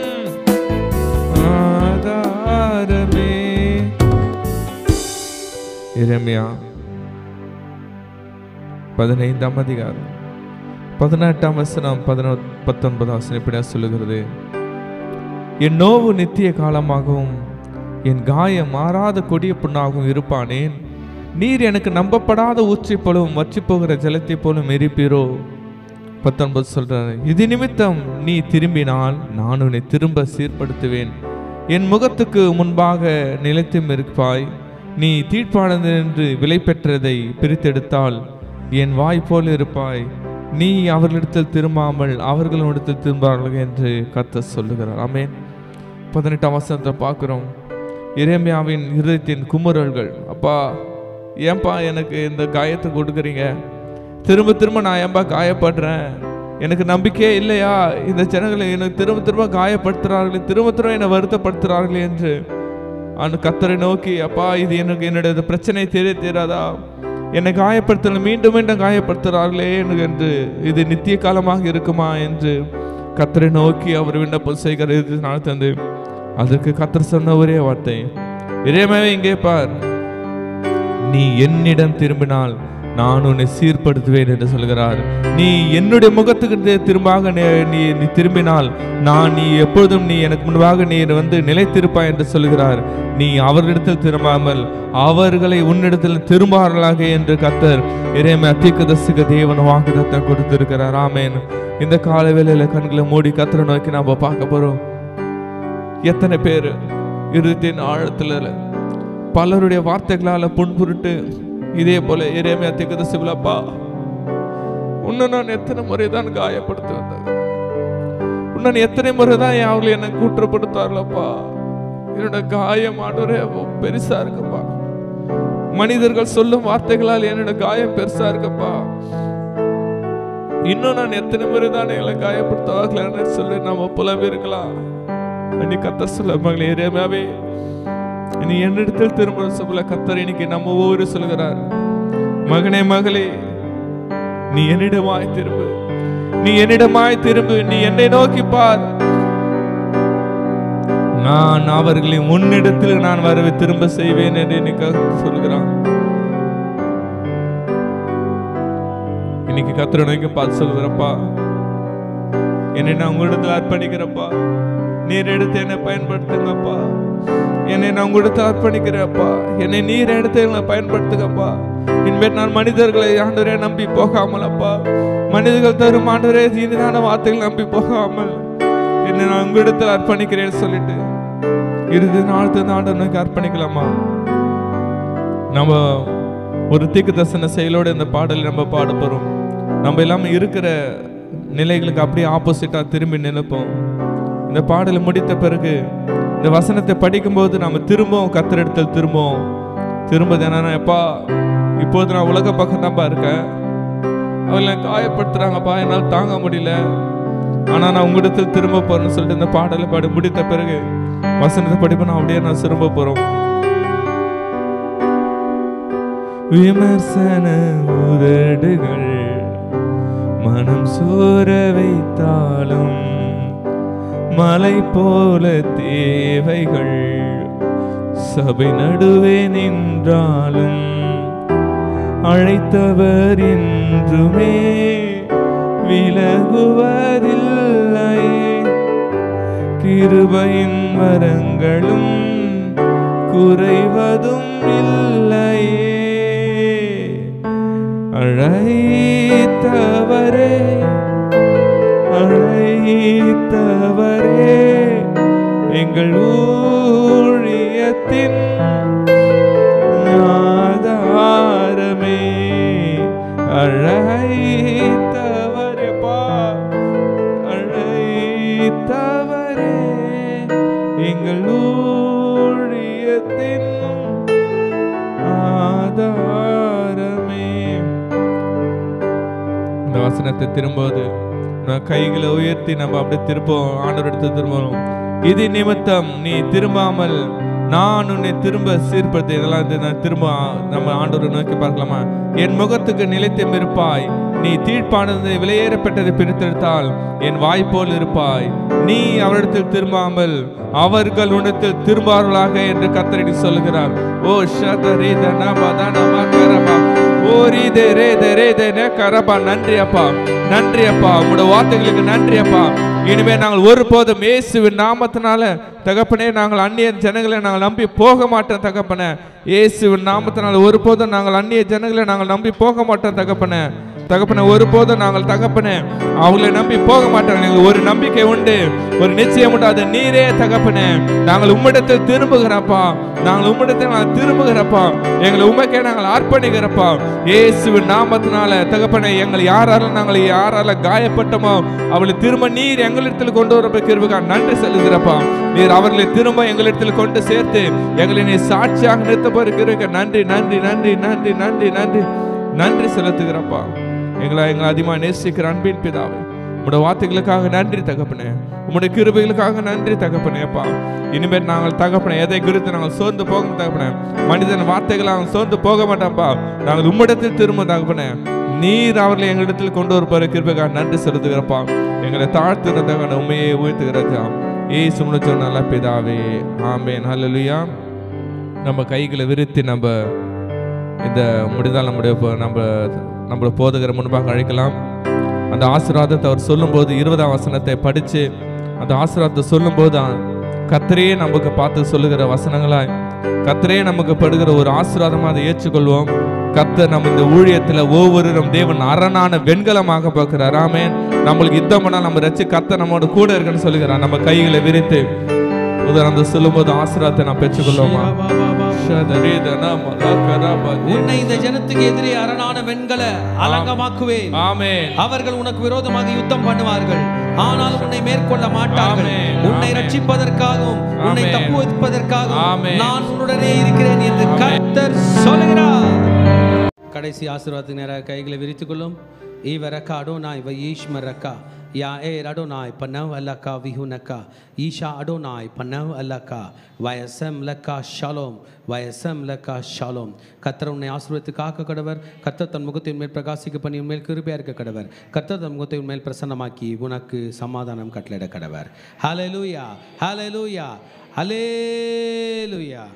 ஆதாரமே. எரேமியா 15ஆம் அதிகாரம் 18ஆம் வசனம் 19ஆம் வசனம் இப்படி சொல்லுகிறது. என் நோவு நித்திய காலமாகவும் என் காயம் மாறாத கொடிய புண்ணாகவும் இருப்பானேன். நீர் எனக்கு நம்பப்படாத ஊற்றை போலவும் வற்றி போகிற ஜலத்தை போலும் எரிப்பீரோ. 19 சொல்றாரு, இது நிமித்தம் நீ திரும்பினால் நான் உன்னை திரும்ப சீர்படுத்துவேன். என் முகத்துக்கு முன்பாக நிலைத்தும் இருப்பாய். நீ தீட்பானது என்று விலை பெற்றதை பிரித்தெடுத்தால் என் வாய் போல் இருப்பாய். நீ அவர்களிடத்தில் திரும்பாமல் அவர்களிடத்தில் திரும்பார்கள் என்று கர்த்தர் சொல்லுகிறார். ஆமென். 18ஆம் வசனத்தை பார்க்கிறோம். எரேமியாவின் இருதயத்தின் குமுறல்கள். அப்பா ஏன்பா எனக்கு இந்த காயத்தை கொடுக்குறீங்க? திரும்ப திரும்ப நான் ஏன்பா காயப்படுறேன்? எனக்கு நம்பிக்கையே இல்லையா? இந்த ஜனங்களை எனக்கு திரும்ப திரும்ப காயப்படுத்துகிறார்களே, திரும்ப திரும்ப என்னை வருத்தப்படுத்துகிறார்களே என்று கர்த்தரை நோக்கி, அப்பா இது எனக்கு என்னுடைய பிரச்சனை தெரியாதா? என்னை காயப்படுத்தல மீண்டும் மீண்டும் காயப்படுத்துகிறார்களே என்று இது நித்திய காலமாக இருக்குமா என்று கர்த்தரை நோக்கி அவர் விண்ணப்பம் செய்கிறது. நான் தந்து அதற்கு கர்த்தர் சொன்ன ஒரே வார்த்தை, எரேமியாவே இங்கே பார், நீ என்னிடம் திரும்பினால் நான் உன்னை சீர்படுத்துவேன் என்று சொல்கிறார். நீ என்னுடைய முகத்துக்கு திரும்பாக நீ திரும்பினால் நீ எப்பொழுதும் நீ எனக்கு முன்பாக நீ வந்து நிலைத்திருப்பாய் என்று சொல்கிறார். நீ அவர்களிடத்தில் திரும்பாமல் அவர்களை உன்னிடத்தில் திரும்பார்களாக என்று கர்த்தர் எரேமியா தீர்க்கதரிசிக்கு தேவன் வாக்குத்தத்தம் கொடுத்திருக்கிறார். ஆமென். இந்த கால வேளையில கண்களை மூடி கர்த்தரை நோக்கி நாம பார்க்க போறோம். எத்தனை பேர் இருதயத்தின் ஆழத்துல பலருடைய வார்த்தைகளால புண்புருட்டு இதே போல எரேமியா தீர்க்கதரிசிகளப்பா உன்னை நான் எத்தனை முறைதான் காயப்படுத்தி வந்தது, உன்னை எத்தனை முறைதான் அவங்களை என்னை கூற்றப்படுத்தார்களப்பா. என்னோட காயம் ஆண்டவரே பெருசா இருக்குப்பா. மனிதர்கள் சொல்லும் வார்த்தைகளால் என்னோட காயம் பெருசா இருக்கப்பா. இன்னும் நான் எத்தனை முறைதான் எங்களை காயப்படுத்துவார்கள் சொல்லி நாம புலம்பி இருக்கலாம். நீ கர்த்தர் சொல்ல மகளே எரேமியாவே நீ என்னிடத்தில் திரும்ப சொல்ல கர்த்தர் இன்னைக்கு நம்ம ஒவ்வொரு சொல்கிறார், மகனே மகளே நீ என்னிடமாய் திரும்பு, நீ என்னிடமாய் திரும்பு, நீ என்னை நோக்கி பார், நான் அவர்களை உன்னிடத்தில் நான் வரவே திரும்ப செய்வேன் என்று இன்னைக்கு சொல்கிறான். இன்னைக்கு கர்த்தரை நோக்கி பார்த்து சொல்கிறப்பா, என்னை நான் உங்களிடத்தில் அர்ப்பணிக்கிறப்பா, நீர் எடுத்து என்னை பயன்படுத்துங்கப்பா, என்னை நான் உங்களிடத்து அர்ப்பணிக்கிறப்பா, என்னை நீர் எடுத்து என்னை பயன்படுத்துங்கப்பா. இனிமேல் நான் மனிதர்களை ஆண்டவரே நம்பி போகாமல் அப்பா, மனிதர்கள் தரும் ஆண்டவரே தீனான வார்த்தைகள் நம்பி போகாமல் என்னை நான் உங்களிடத்தில் அர்ப்பணிக்கிறேன்னு சொல்லிட்டு இறுதி நாள் ஆண்டவர் நோக்கி அர்ப்பணிக்கலாமா? நம்ம ஒரு தீர்க்கதரிசன செயலோடு இந்த பாடலை நம்ம பாட போறோம். நம்ம எல்லாமே இருக்கிற நிலைகளுக்கு அப்படியே ஆப்போசிட்டா திரும்பி நினைப்போம். இந்த பாடலை முடித்த பிறகு இந்த வசனத்தை படிக்கும்போது நம்ம திரும்பவும் கர்த்தரிடத்தில் திரும்ப என்னன்னா, எப்பா இப்போது நான் உலக பக்கம் தான்ப்பா இருக்கேன், அவளை காயப்படுத்துறாங்கப்பா, என்னால் தாங்க முடியல, ஆனா நான் உங்களிடத்தில் திரும்ப போறேன்னு சொல்லிட்டு இந்த பாடலை பாடி முடித்த பிறகு வசனத்தை படிப்போம். அப்படியே நான் திரும்ப போறோம். விமர்சன உதடுகள் மனம் சோர வைத்தாலும் மலை போல தேவைகள் சபை நடுவே நின்றாலும் அழைத்தவர் என்றுமே விலகுவதில்லை. கிருபையின் வரங்களும் குறைவதும் இல்லையே. அழைத்தவரே அழைத்தவரே எங்கள் ஊழியத்தின் உலகத்தின் ஆதாரமே. இந்த வசனத்தை திரும்போது கைகளை உயர்த்தி நம்ம அப்படியே திருப்போம், ஆண்டவர் எடுத்து திரும்பவும். இது நிமித்தம் நீ திரும்பாமல் நான் உன்னை திரும்ப சீர்படுத்தி, இதெல்லாம் நான் திரும்ப நம்ம ஆண்டவரை நோக்கி பார்க்கலாமா? என் முகத்துக்கு நிலைத்து இருப்பாய், நீ தீர்ப்பானது விலையேறப்பட்டதை பிரித்தெடுத்தால் என் வாய்ப்போல் இருப்பாய். நீ அவரிடத்தில் திரும்பாமல் அவர்கள் உன்னிடத்தில் திரும்பார்களாக என்று கர்த்தர் சொல்லுகிறார். ஓ ஷதரேதனா பதனமா கரபா ஓரிதே ரேதே ரேதே கரபா. நன்றி அப்பா, நன்றி அப்பா, உங்களுடைய வார்த்தைகளுக்கு நன்றி அப்பா. இனிமே நாங்கள் ஒருபோதும் இயேசுவின் நாமத்தினால தகப்பனே நாங்கள் அந்நிய ஜனங்களை நாங்கள் நம்பி போக மாட்டோம் தகப்பனே. இயேசுவின் நாமத்தினால ஒருபோதும் நாங்கள் அந்நிய ஜனங்களை நாங்கள் நம்பி போக மாட்டோம் தகப்பனே. தகப்பனே ஒருபோதும் நாங்கள் தகப்பனே அவங்களை நம்பி போக மாட்டோம். எங்களுக்கு ஒரு நம்பிக்கை உண்டு, ஒரு நிச்சயம் உண்டு, அது நீரே தகப்பனே. நாங்கள் உம்மிடத்தில் திரும்புகிறப்பா, நாங்கள் உம்மிடத்தில் நாங்கள் திரும்புகிறப்பா, எங்களை உமக்கே நாங்கள் அர்ப்பணிக்கிறப்பா. இயேசுவின் நாமத்தினால தகப்பனே நாங்கள் யாரால காயப்பட்டோமோ அவளை திரும்ப நீர் எங்களிடத்தில் கொண்டு வர கிருபைக்காக நன்றி செலுத்துகிறப்பா. நீர் அவர்களை திரும்ப எங்களிடத்தில் கொண்டு சேர்த்து எங்களை நீ சாட்சியாக நிறுத்த போற கிருபைக்காக நன்றி நன்றி நன்றி நன்றி நன்றி நன்றி நன்றி செலுத்துகிறப்பா. எங்களை அதிகமாக நேசிக்கிற அன்பின் பிதாவே, உம்முடைய வார்த்தைகளுக்காக நன்றி தகப்பனே, உம்முடைய கிருபைகளுக்காக நன்றி தகப்பனே. அப்பா இனிமேல் நாங்கள் தகப்பனே எதை குறித்து நாங்கள் சோர்ந்து போக தகப்பனே, மனிதன் வார்த்தைகளை நாங்கள் சோர்ந்து போக மாட்டோம்ப்பா. நாங்கள் உம்மிடத்தில் திரும்ப தகப்பனே, நீர் அவர்களை எங்களிடத்தில் கொண்டு வர கிருபைக்காக நன்றி செலுத்துகிறப்பா. எங்களை தாழ்த்துறதாக உண்மையை உயர்த்துகிறதா ஏசு சொன்ன நல்ல பிதாவே, ஆமென். ஹல்லேலூயா. நம்ம கைகளை விரித்து நம்ம இந்த முடிந்தால் நம்மளை போதுகிற முன்பாக அழைக்கலாம். அந்த ஆசீர்வாதத்தை அவர் சொல்லும்போது 20ஆம் வசனத்தை படித்து அந்த ஆசீர்வாதத்தை சொல்லும்போது கர்த்தரே நமக்கு பார்த்து சொல்லுகிற வசனங்களாய் கர்த்தரே நமக்கு படுகிற ஒரு ஆசீர்வாதமாக அதை ஏற்றுக்கொள்வோம். கர்த்தர் நம்ம இந்த ஊழியத்தில் ஒவ்வொருவரும் தேவன் அரணான வெண்கலமாக பார்க்கிறார். ஆமென். நம்மளுக்கு யுத்தம் பண்ணால் நம்ம ரட்சி கர்த்தர் நம்மோட கூட இருக்குன்னு சொல்லுகிறார். நம்ம கைகளை விரித்து உதாரணத்தை சொல்லும்போது ஆசீர்வாதத்தை நாம் பெற்றுக்கொள்வோமா? உன்னை இந்த ஜனத்துக்கு எதிரே அரணான வெண்கல அலங்கமாக்குவேன். ஆமென். அவர்கள் உனக்கு விரோதமாக யுத்தம் பண்ணுவார்கள், ஆனால் உன்னை மேற்கொள்ள மாட்டார்கள். உன்னை ரட்சிப்பதற்காகவும் உன்னை தப்புவிப்பதற்காகவும் நான் உன்னுடனே இருக்கிறேன் என்று கர்த்தர் சொல்கிறார். கடைசி ஆசீர்வாதத்துக்கு நேராக கைகளை விரித்துக் கொள்ளும். ஈவரக்கா அடோனாய் வயீஷ்மரக்கா யா ஏ அடோனாய் பனவ் அல்லக்கா விஹுனக்கா ஈஷா அடோனாய் பனவ் அல்லக்கா வயசம் லக்கா ஷாலோம் வயசம் லக்கா ஷாலோம். கர்த்தர் உன்னை ஆசீர்வதித்து காக்க கடவர். கர்த்தர் தன் முகத்தை உன்மேல் பிரகாசிக்க பண்ணி உன்மேல் கிருபையா இருக்க கடவர். கர்த்தர் தன் முகத்தை உன்மேல் பிரசன்னமாக்கி உனக்கு சமாதானம் கட்டளையிட கடவர். ஹல்லேலூயா, ஹல்லேலூயா, ஹல்லேலூயா.